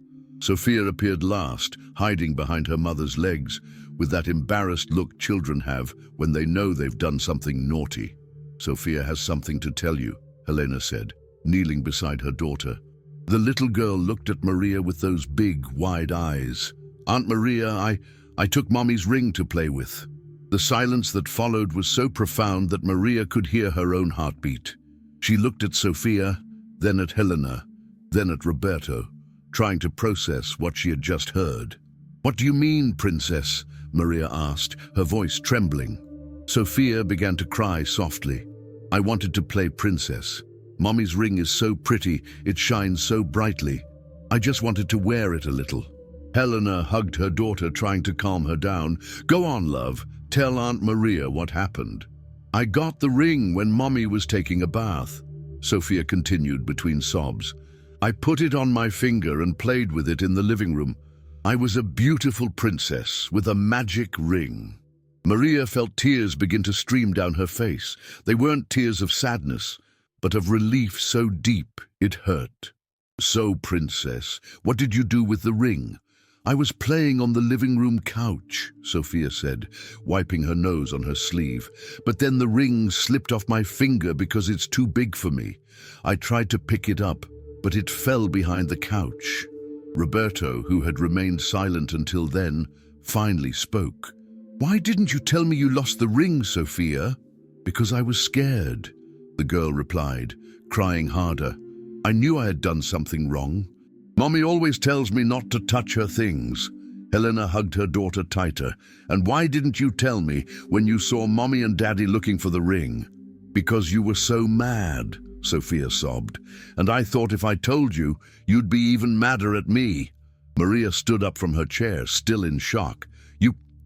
Sophia appeared last, hiding behind her mother's legs, with that embarrassed look children have when they know they've done something naughty. "Sophia has something to tell you," Helena said, kneeling beside her daughter. The little girl looked at Maria with those big, wide eyes. "Aunt Maria, I took Mommy's ring to play with." The silence that followed was so profound that Maria could hear her own heartbeat. She looked at Sophia, then at Helena, then at Roberto, trying to process what she had just heard. "What do you mean, Princess?" Maria asked, her voice trembling. Sophia began to cry softly. "I wanted to play princess. Mommy's ring is so pretty, it shines so brightly. I just wanted to wear it a little." Helena hugged her daughter, trying to calm her down. "Go on, love. Tell Aunt Maria what happened." "I got the ring when Mommy was taking a bath," Sophia continued between sobs. "I put it on my finger and played with it in the living room. I was a beautiful princess with a magic ring." Maria felt tears begin to stream down her face. They weren't tears of sadness, but of relief so deep it hurt. "So, Princess, what did you do with the ring?" "I was playing on the living room couch," Sophia said, wiping her nose on her sleeve. "But then the ring slipped off my finger because it's too big for me. I tried to pick it up, but it fell behind the couch." Roberto, who had remained silent until then, finally spoke. "Why didn't you tell me you lost the ring, Sophia?" "Because I was scared," the girl replied, crying harder. "I knew I had done something wrong. Mommy always tells me not to touch her things." Helena hugged her daughter tighter. "And why didn't you tell me when you saw Mommy and Daddy looking for the ring?" "Because you were so mad," Sophia sobbed. "And I thought if I told you, you'd be even madder at me." Maria stood up from her chair, still in shock.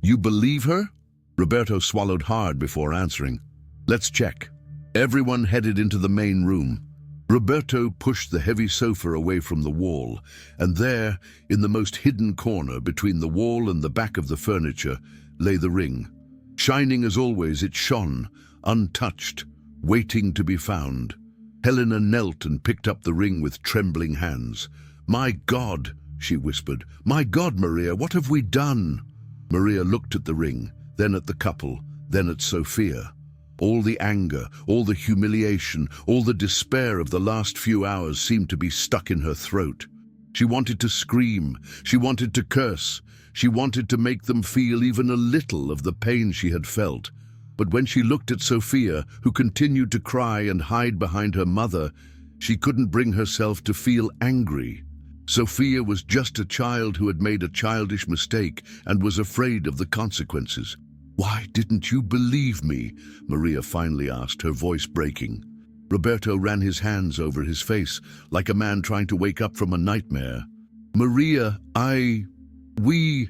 You believe her?" Roberto swallowed hard before answering. "Let's check." Everyone headed into the main room. Roberto pushed the heavy sofa away from the wall, and there, in the most hidden corner between the wall and the back of the furniture, lay the ring. Shining as always, it shone, untouched, waiting to be found. Helena knelt and picked up the ring with trembling hands. "My God," she whispered. "My God, Maria, what have we done?" Maria looked at the ring, then at the couple, then at Sophia. All the anger, all the humiliation, all the despair of the last few hours seemed to be stuck in her throat. She wanted to scream, she wanted to curse, she wanted to make them feel even a little of the pain she had felt. But when she looked at Sophia, who continued to cry and hide behind her mother, she couldn't bring herself to feel angry. Sophia was just a child who had made a childish mistake and was afraid of the consequences. "Why didn't you believe me?" Maria finally asked, her voice breaking. Roberto ran his hands over his face, like a man trying to wake up from a nightmare. "Maria, we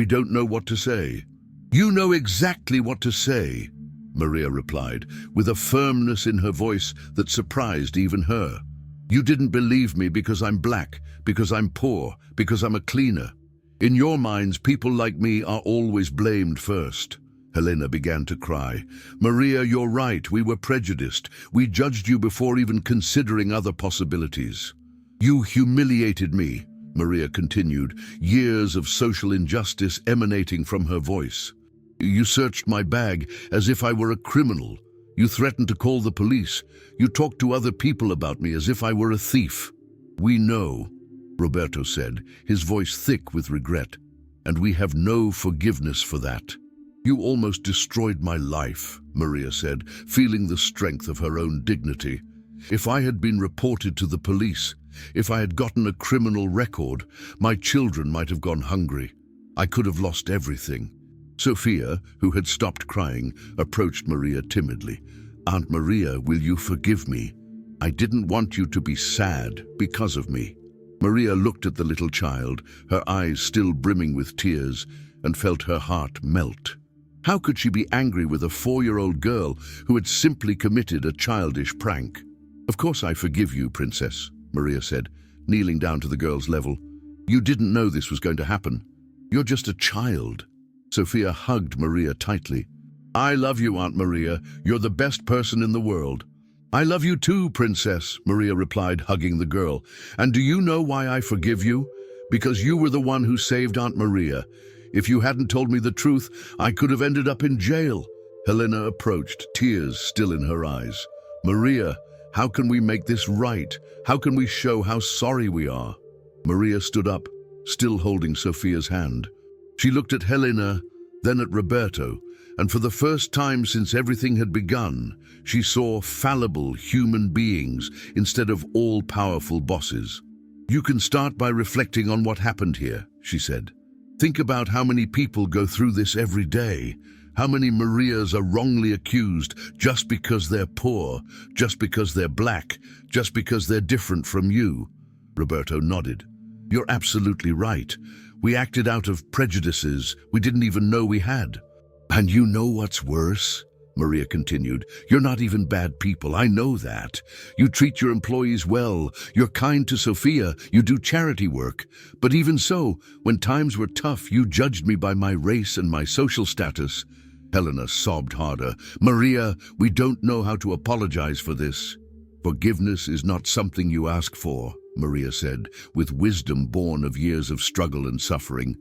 don't know what to say." "You know exactly what to say," Maria replied, with a firmness in her voice that surprised even her. "You didn't believe me because I'm black, because I'm poor, because I'm a cleaner. In your minds, people like me are always blamed first." Helena began to cry. "Maria, you're right. We were prejudiced. We judged you before even considering other possibilities." "You humiliated me," Maria continued, years of social injustice emanating from her voice. "You searched my bag as if I were a criminal. You threatened to call the police. You talked to other people about me as if I were a thief." "We know," Roberto said, his voice thick with regret, "and we have no forgiveness for that." "You almost destroyed my life," Maria said, feeling the strength of her own dignity. "If I had been reported to the police, if I had gotten a criminal record, my children might have gone hungry. I could have lost everything." Sophia, who had stopped crying, approached Maria timidly. "Aunt Maria, will you forgive me? I didn't want you to be sad because of me." Maria looked at the little child, her eyes still brimming with tears, and felt her heart melt. How could she be angry with a 4-year-old girl who had simply committed a childish prank? "Of course I forgive you, Princess," Maria said, kneeling down to the girl's level. "You didn't know this was going to happen. You're just a child." Sophia hugged Maria tightly. "I love you, Aunt Maria. You're the best person in the world." "I love you too, Princess," Maria replied, hugging the girl. "And do you know why I forgive you? Because you were the one who saved Aunt Maria. If you hadn't told me the truth, I could have ended up in jail." Helena approached, tears still in her eyes. "Maria, how can we make this right? How can we show how sorry we are?" Maria stood up, still holding Sophia's hand. She looked at Helena, then at Roberto, and for the first time since everything had begun, she saw fallible human beings instead of all-powerful bosses. You can start by reflecting on what happened here, she said. Think about how many people go through this every day. How many Marias are wrongly accused just because they're poor, just because they're black, just because they're different from you? Roberto nodded. You're absolutely right. We acted out of prejudices we didn't even know we had. And you know what's worse? Maria continued. You're not even bad people, I know that. You treat your employees well, you're kind to Sophia, you do charity work. But even so, when times were tough, you judged me by my race and my social status. Helena sobbed harder. Maria, we don't know how to apologize for this. Forgiveness is not something you ask for, Maria said, with wisdom born of years of struggle and suffering.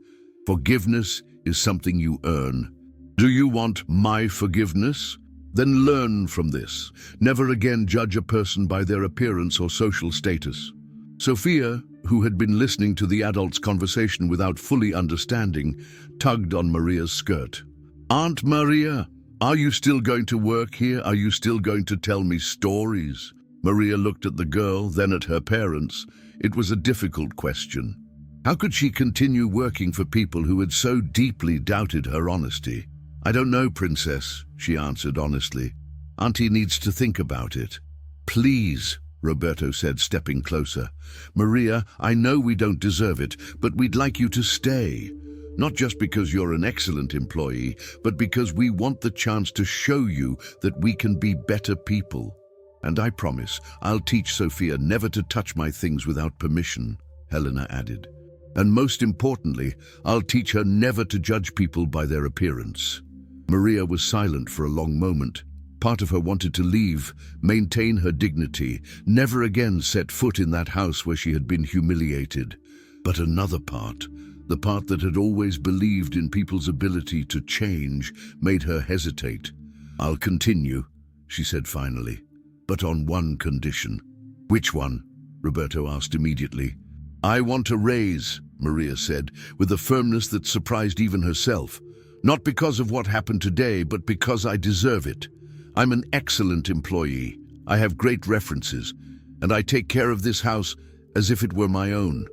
Forgiveness is something you earn. Do you want my forgiveness? Then learn from this. Never again judge a person by their appearance or social status. Sophia, who had been listening to the adults' conversation without fully understanding, tugged on Maria's skirt. Aunt Maria, are you still going to work here? Are you still going to tell me stories? Maria looked at the girl, then at her parents. It was a difficult question. How could she continue working for people who had so deeply doubted her honesty? I don't know, Princess, she answered honestly. Auntie needs to think about it. Please, Roberto said, stepping closer. Maria, I know we don't deserve it, but we'd like you to stay. Not just because you're an excellent employee, but because we want the chance to show you that we can be better people. And I promise, I'll teach Sophia never to touch my things without permission, Helena added. And most importantly, I'll teach her never to judge people by their appearance. Maria was silent for a long moment. Part of her wanted to leave, maintain her dignity, never again set foot in that house where she had been humiliated. But another part, the part that had always believed in people's ability to change, made her hesitate. I'll continue, she said finally, but on one condition. Which one? Roberto asked immediately. I want a raise, Maria said, with a firmness that surprised even herself. Not because of what happened today, but because I deserve it. I'm an excellent employee. I have great references, and I take care of this house as if it were my own.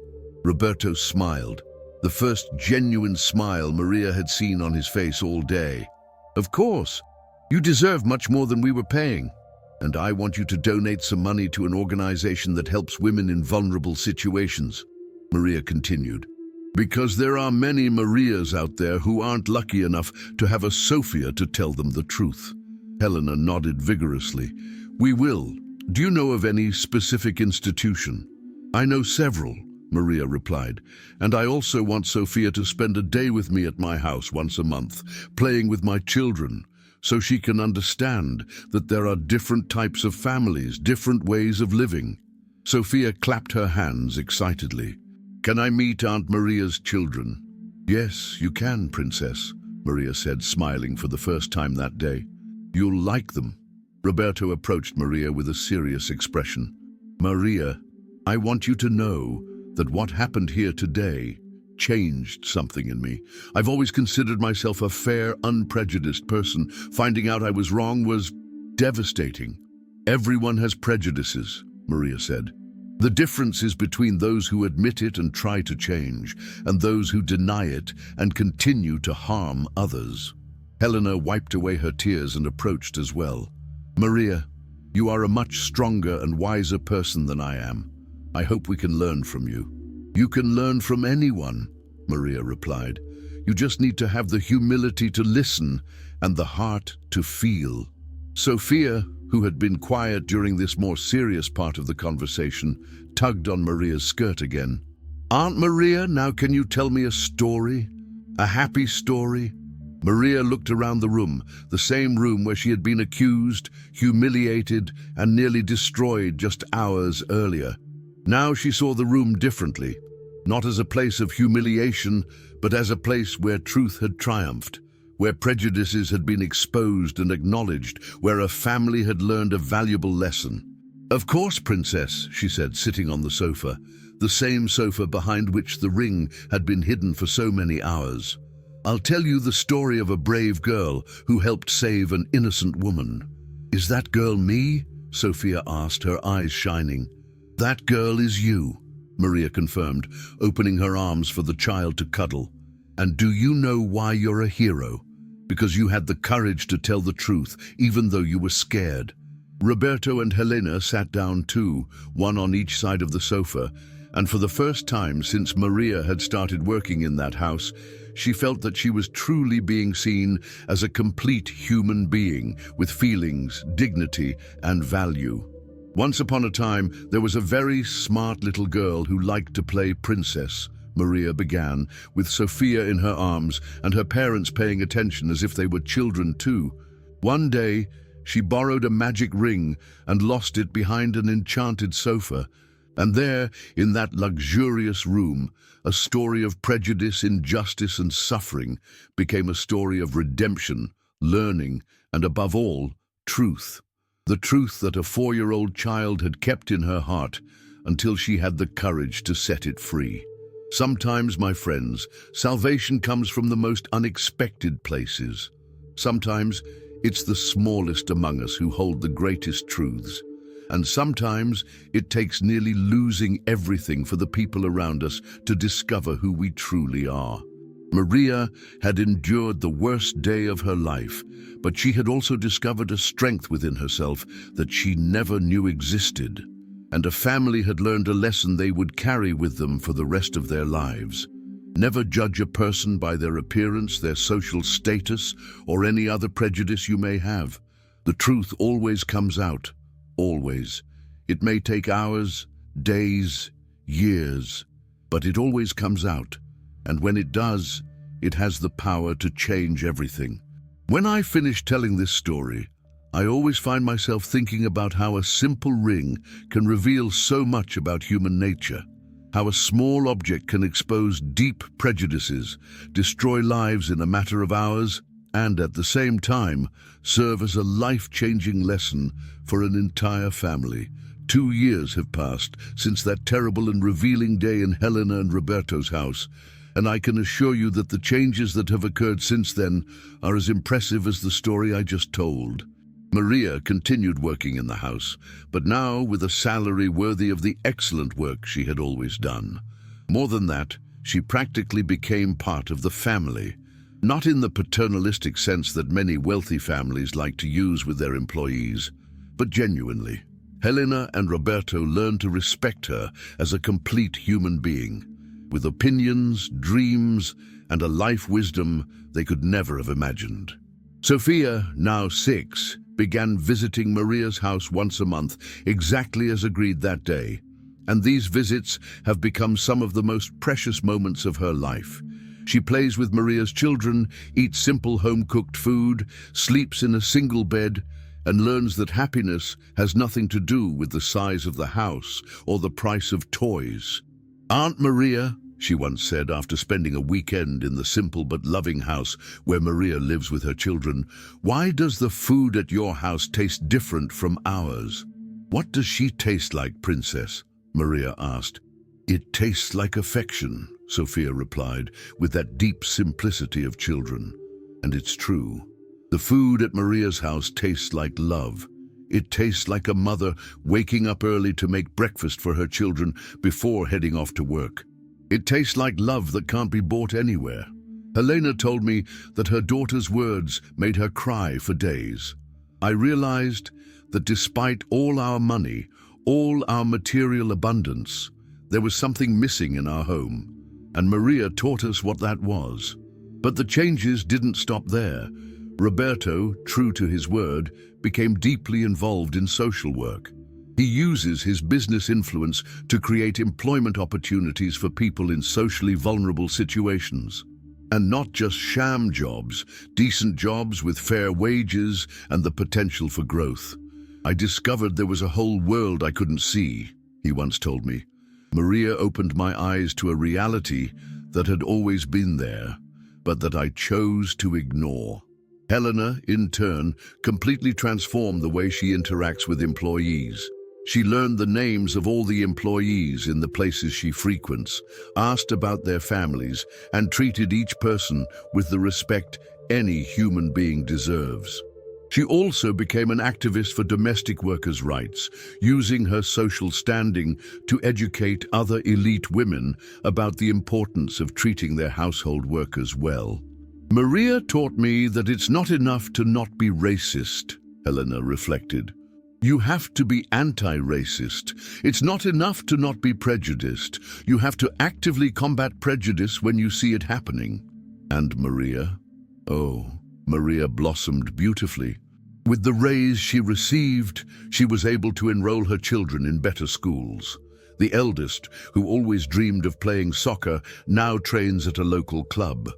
Roberto smiled, the first genuine smile Maria had seen on his face all day. Of course, you deserve much more than we were paying, and I want you to donate some money to an organization that helps women in vulnerable situations, Maria continued. Because there are many Marias out there who aren't lucky enough to have a Sophia to tell them the truth. Helena nodded vigorously. We will. Do you know of any specific institution? I know several, Maria replied, and I also want Sophia to spend a day with me at my house once a month, playing with my children, so she can understand that there are different types of families, different ways of living. Sophia clapped her hands excitedly. Can I meet Aunt Maria's children? Yes, you can, Princess, Maria said, smiling for the first time that day. You'll like them. Roberto approached Maria with a serious expression. Maria, I want you to know that what happened here today changed something in me. I've always considered myself a fair, unprejudiced person. Finding out I was wrong was devastating. Everyone has prejudices, Maria said. The difference is between those who admit it and try to change, and those who deny it and continue to harm others. Helena wiped away her tears and approached as well. Maria, you are a much stronger and wiser person than I am. I hope we can learn from you. You can learn from anyone, Maria replied. You just need to have the humility to listen and the heart to feel. Sophia, who had been quiet during this more serious part of the conversation, tugged on Maria's skirt again. Aunt Maria, now can you tell me a story? A happy story? Maria looked around the room, the same room where she had been accused, humiliated, and nearly destroyed just hours earlier. Now she saw the room differently, not as a place of humiliation, but as a place where truth had triumphed, where prejudices had been exposed and acknowledged, where a family had learned a valuable lesson. Of course, Princess, she said, sitting on the sofa, the same sofa behind which the ring had been hidden for so many hours. I'll tell you the story of a brave girl who helped save an innocent woman. Is that girl me? Sophia asked, her eyes shining. That girl is you, Maria confirmed, opening her arms for the child to cuddle. "And do you know why you're a hero? Because you had the courage to tell the truth, even though you were scared." Roberto and Helena sat down too, one on each side of the sofa, and for the first time since Maria had started working in that house, she felt that she was truly being seen as a complete human being with feelings, dignity, and value. "Once upon a time, there was a very smart little girl who liked to play princess," Maria began, with Sophia in her arms and her parents paying attention as if they were children too. "One day, she borrowed a magic ring and lost it behind an enchanted sofa. And there, in that luxurious room, a story of prejudice, injustice, and suffering became a story of redemption, learning, and above all, truth. The truth that a 4-year-old child had kept in her heart until she had the courage to set it free. Sometimes, my friends, salvation comes from the most unexpected places. Sometimes, it's the smallest among us who hold the greatest truths. And sometimes it takes nearly losing everything for the people around us to discover who we truly are." Maria had endured the worst day of her life, but she had also discovered a strength within herself that she never knew existed. And a family had learned a lesson they would carry with them for the rest of their lives. Never judge a person by their appearance, their social status, or any other prejudice you may have. The truth always comes out. Always. It may take hours, days, years, but it always comes out. And when it does, it has the power to change everything. When I finish telling this story, I always find myself thinking about how a simple ring can reveal so much about human nature, how a small object can expose deep prejudices, destroy lives in a matter of hours, and at the same time serve as a life-changing lesson for an entire family. 2 years have passed since that terrible and revealing day in Helena and Roberto's house, and I can assure you that the changes that have occurred since then are as impressive as the story I just told. Maria continued working in the house, but now with a salary worthy of the excellent work she had always done. More than that, she practically became part of the family. Not in the paternalistic sense that many wealthy families like to use with their employees, but genuinely. Helena and Roberto learned to respect her as a complete human being, with opinions, dreams, and a life wisdom they could never have imagined. Sophia, now 6, began visiting Maria's house once a month, exactly as agreed that day, and these visits have become some of the most precious moments of her life. She plays with Maria's children, eats simple home-cooked food, sleeps in a single bed, and learns that happiness has nothing to do with the size of the house or the price of toys. "Aunt Maria," she once said after spending a weekend in the simple but loving house where Maria lives with her children, "why does the food at your house taste different from ours?" "What does she taste like, Princess?" Maria asked. "It tastes like affection," Sophia replied, with that deep simplicity of children. And it's true. The food at Maria's house tastes like love. It tastes like a mother waking up early to make breakfast for her children before heading off to work. It tastes like love that can't be bought anywhere. Helena told me that her daughter's words made her cry for days. I realized that despite all our money, all our material abundance, there was something missing in our home. And Maria taught us what that was. But the changes didn't stop there. Roberto, true to his word, became deeply involved in social work. He uses his business influence to create employment opportunities for people in socially vulnerable situations. And not just sham jobs, decent jobs with fair wages and the potential for growth. "I discovered there was a whole world I couldn't see," he once told me. "Maria opened my eyes to a reality that had always been there, but that I chose to ignore." Helena, in turn, completely transformed the way she interacts with employees. She learned the names of all the employees in the places she frequents, asked about their families, and treated each person with the respect any human being deserves. She also became an activist for domestic workers' rights, using her social standing to educate other elite women about the importance of treating their household workers well. Maria taught me that it's not enough to not be racist, Helena reflected. You have to be anti-racist. It's not enough to not be prejudiced. You have to actively combat prejudice when you see it happening. And Maria? Oh, Maria blossomed beautifully. With the raise she received, she was able to enroll her children in better schools. The eldest, who always dreamed of playing soccer, now trains at a local club.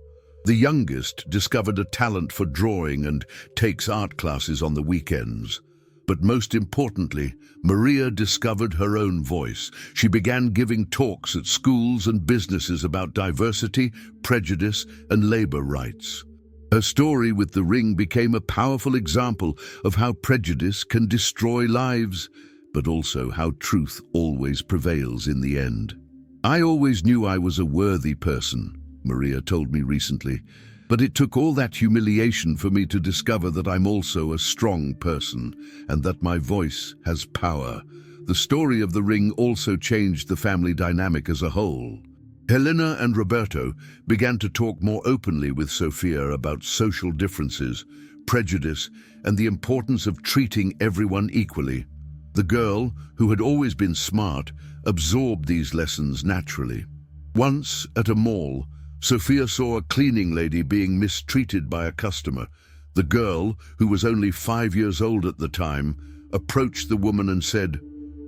The youngest discovered a talent for drawing and takes art classes on the weekends. But most importantly, Maria discovered her own voice. She began giving talks at schools and businesses about diversity, prejudice, and labor rights. Her story with the ring became a powerful example of how prejudice can destroy lives, but also how truth always prevails in the end. I always knew I was a worthy person, Maria told me recently, but it took all that humiliation for me to discover that I'm also a strong person and that my voice has power. The story of the ring also changed the family dynamic as a whole. Helena and Roberto began to talk more openly with Sofia about social differences, prejudice, and the importance of treating everyone equally. The girl, who had always been smart, absorbed these lessons naturally. Once, at a mall, Sofia saw a cleaning lady being mistreated by a customer. The girl, who was only 5 years old at the time, approached the woman and said,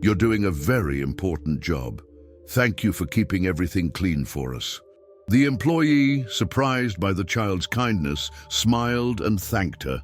"You're doing a very important job. Thank you for keeping everything clean for us." The employee, surprised by the child's kindness, smiled and thanked her.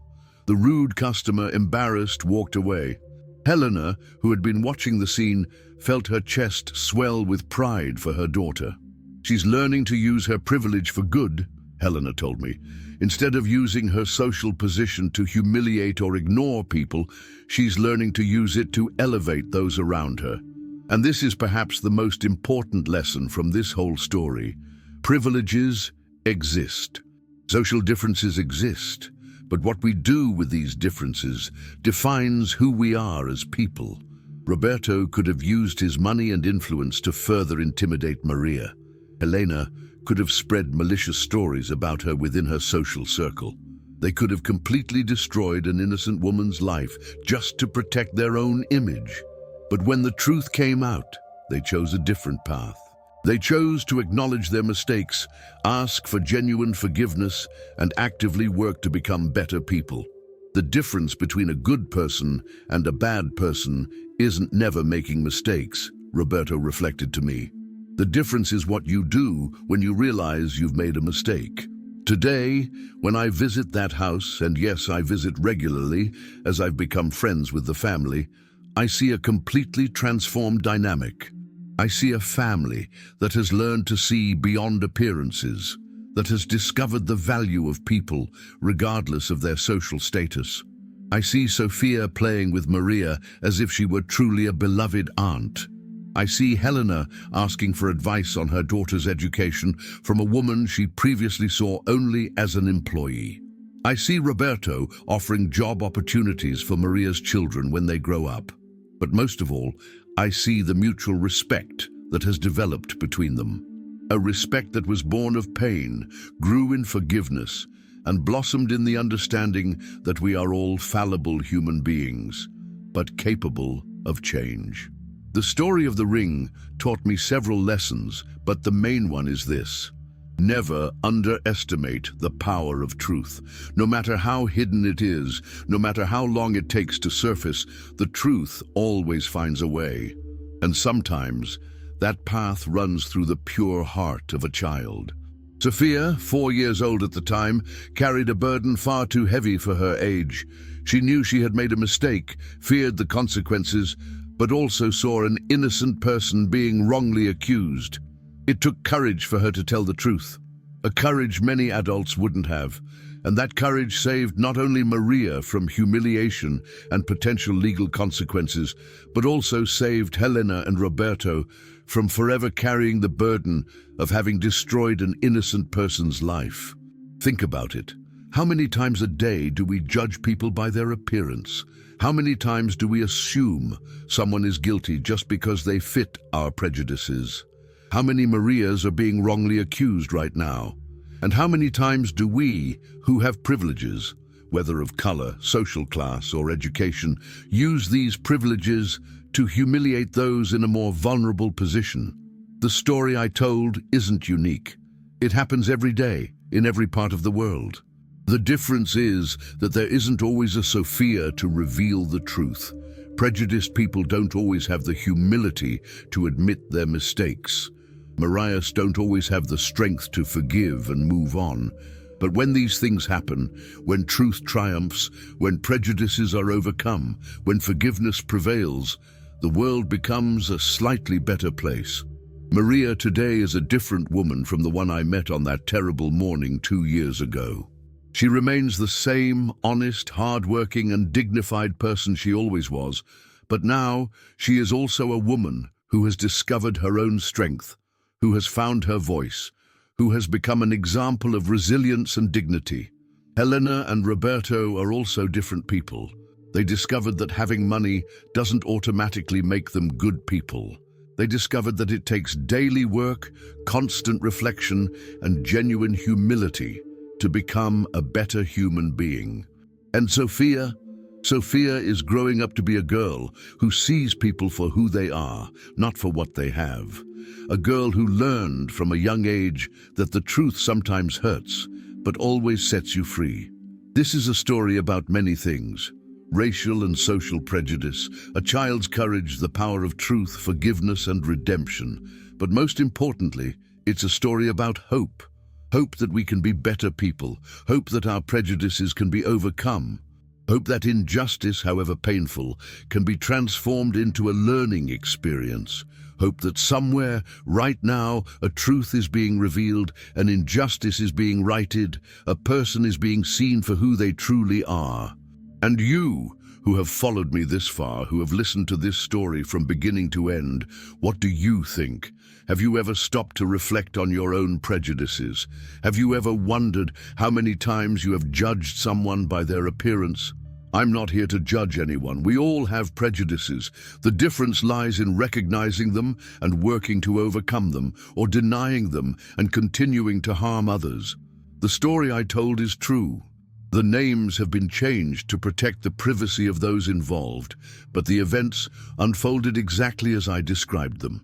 The rude customer, embarrassed, walked away. Helena, who had been watching the scene, felt her chest swell with pride for her daughter. "She's learning to use her privilege for good," Helena told me. "Instead of using her social position to humiliate or ignore people, she's learning to use it to elevate those around her." And this is perhaps the most important lesson from this whole story. Privileges exist. Social differences exist. But what we do with these differences defines who we are as people. Roberto could have used his money and influence to further intimidate Maria. Helena could have spread malicious stories about her within her social circle. They could have completely destroyed an innocent woman's life just to protect their own image. But when the truth came out, they chose a different path. They chose to acknowledge their mistakes, ask for genuine forgiveness, and actively work to become better people. The difference between a good person and a bad person isn't never making mistakes, Roberto reflected to me. The difference is what you do when you realize you've made a mistake. Today, when I visit that house, and yes, I visit regularly as I've become friends with the family, I see a completely transformed dynamic. I see a family that has learned to see beyond appearances, that has discovered the value of people regardless of their social status. I see Sofia playing with Maria as if she were truly a beloved aunt. I see Helena asking for advice on her daughter's education from a woman she previously saw only as an employee. I see Roberto offering job opportunities for Maria's children when they grow up. But most of all, I see the mutual respect that has developed between them. A respect that was born of pain, grew in forgiveness, and blossomed in the understanding that we are all fallible human beings, but capable of change. The story of the ring taught me several lessons, but the main one is this. Never underestimate the power of truth. No matter how hidden it is, no matter how long it takes to surface, the truth always finds a way. And sometimes, that path runs through the pure heart of a child. Sofia, 4 years old at the time, carried a burden far too heavy for her age. She knew she had made a mistake, feared the consequences, but also saw an innocent person being wrongly accused. It took courage for her to tell the truth, a courage many adults wouldn't have, and that courage saved not only Maria from humiliation and potential legal consequences, but also saved Helena and Roberto from forever carrying the burden of having destroyed an innocent person's life. Think about it. How many times a day do we judge people by their appearance? How many times do we assume someone is guilty just because they fit our prejudices? How many Marias are being wrongly accused right now? And how many times do we, who have privileges, whether of color, social class, or education, use these privileges to humiliate those in a more vulnerable position? The story I told isn't unique. It happens every day, in every part of the world. The difference is that there isn't always a Sophia to reveal the truth. Prejudiced people don't always have the humility to admit their mistakes. Marias don't always have the strength to forgive and move on. But when these things happen, when truth triumphs, when prejudices are overcome, when forgiveness prevails, the world becomes a slightly better place. Maria today is a different woman from the one I met on that terrible morning 2 years ago. She remains the same honest, hardworking, and dignified person she always was, but now she is also a woman who has discovered her own strength, who has found her voice, who has become an example of resilience and dignity. Helena and Roberto are also different people. They discovered that having money doesn't automatically make them good people. They discovered that it takes daily work, constant reflection, and genuine humility to become a better human being. And Sophia is growing up to be a girl who sees people for who they are, not for what they have. A girl who learned from a young age that the truth sometimes hurts, but always sets you free. This is a story about many things: racial and social prejudice, a child's courage, the power of truth, forgiveness, and redemption. But most importantly, it's a story about hope. Hope that we can be better people. Hope that our prejudices can be overcome. Hope that injustice, however painful, can be transformed into a learning experience. Hope that somewhere, right now, a truth is being revealed, an injustice is being righted, a person is being seen for who they truly are. And you, who have followed me this far, who have listened to this story from beginning to end, what do you think? Have you ever stopped to reflect on your own prejudices? Have you ever wondered how many times you have judged someone by their appearance? I'm not here to judge anyone. We all have prejudices. The difference lies in recognizing them and working to overcome them, or denying them and continuing to harm others. The story I told is true. The names have been changed to protect the privacy of those involved, but the events unfolded exactly as I described them.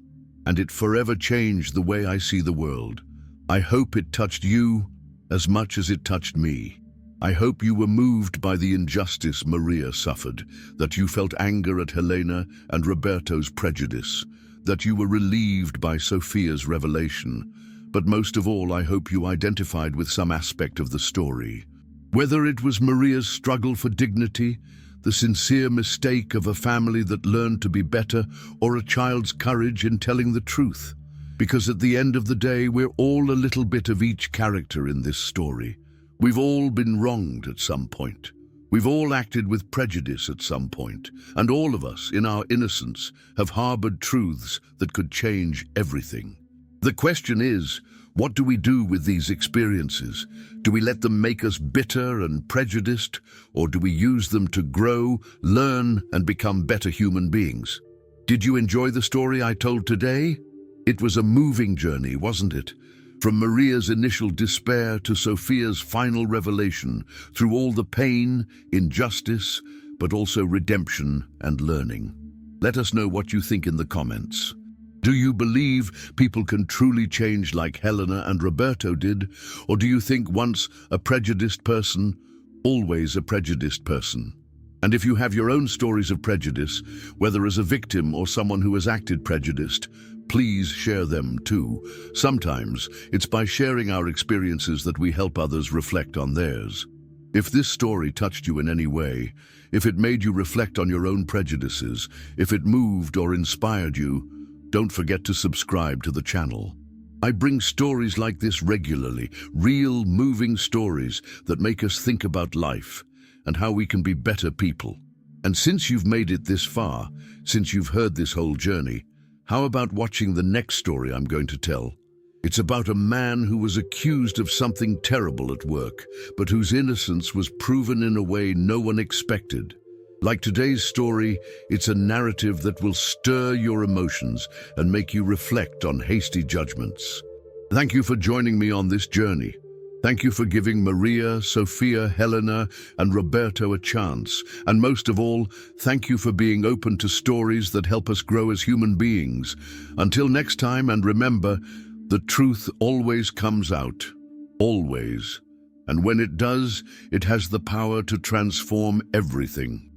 And it forever changed the way I see the world. I hope it touched you as much as it touched me. I hope you were moved by the injustice Maria suffered, that you felt anger at Helena and Roberto's prejudice, that you were relieved by Sophia's revelation. But most of all, I hope you identified with some aspect of the story. Whether it was Maria's struggle for dignity, the sincere mistake of a family that learned to be better, or a child's courage in telling the truth. Because at the end of the day, we're all a little bit of each character in this story. We've all been wronged at some point. We've all acted with prejudice at some point, and all of us, in our innocence, have harbored truths that could change everything. The question is, what do we do with these experiences? Do we let them make us bitter and prejudiced, or do we use them to grow, learn, and become better human beings? Did you enjoy the story I told today? It was a moving journey, wasn't it? From Maria's initial despair to Sophia's final revelation, through all the pain, injustice, but also redemption and learning. Let us know what you think in the comments. Do you believe people can truly change like Helena and Roberto did? Or do you think once a prejudiced person, always a prejudiced person? And if you have your own stories of prejudice, whether as a victim or someone who has acted prejudiced, please share them too. Sometimes it's by sharing our experiences that we help others reflect on theirs. If this story touched you in any way, if it made you reflect on your own prejudices, if it moved or inspired you, don't forget to subscribe to the channel. I bring stories like this regularly, real, moving stories that make us think about life and how we can be better people. And since you've made it this far, since you've heard this whole journey, how about watching the next story I'm going to tell? It's about a man who was accused of something terrible at work, but whose innocence was proven in a way no one expected. Like today's story, it's a narrative that will stir your emotions and make you reflect on hasty judgments. Thank you for joining me on this journey. Thank you for giving Maria, Sophia, Helena, and Roberto a chance. And most of all, thank you for being open to stories that help us grow as human beings. Until next time, and remember, the truth always comes out. Always. And when it does, it has the power to transform everything.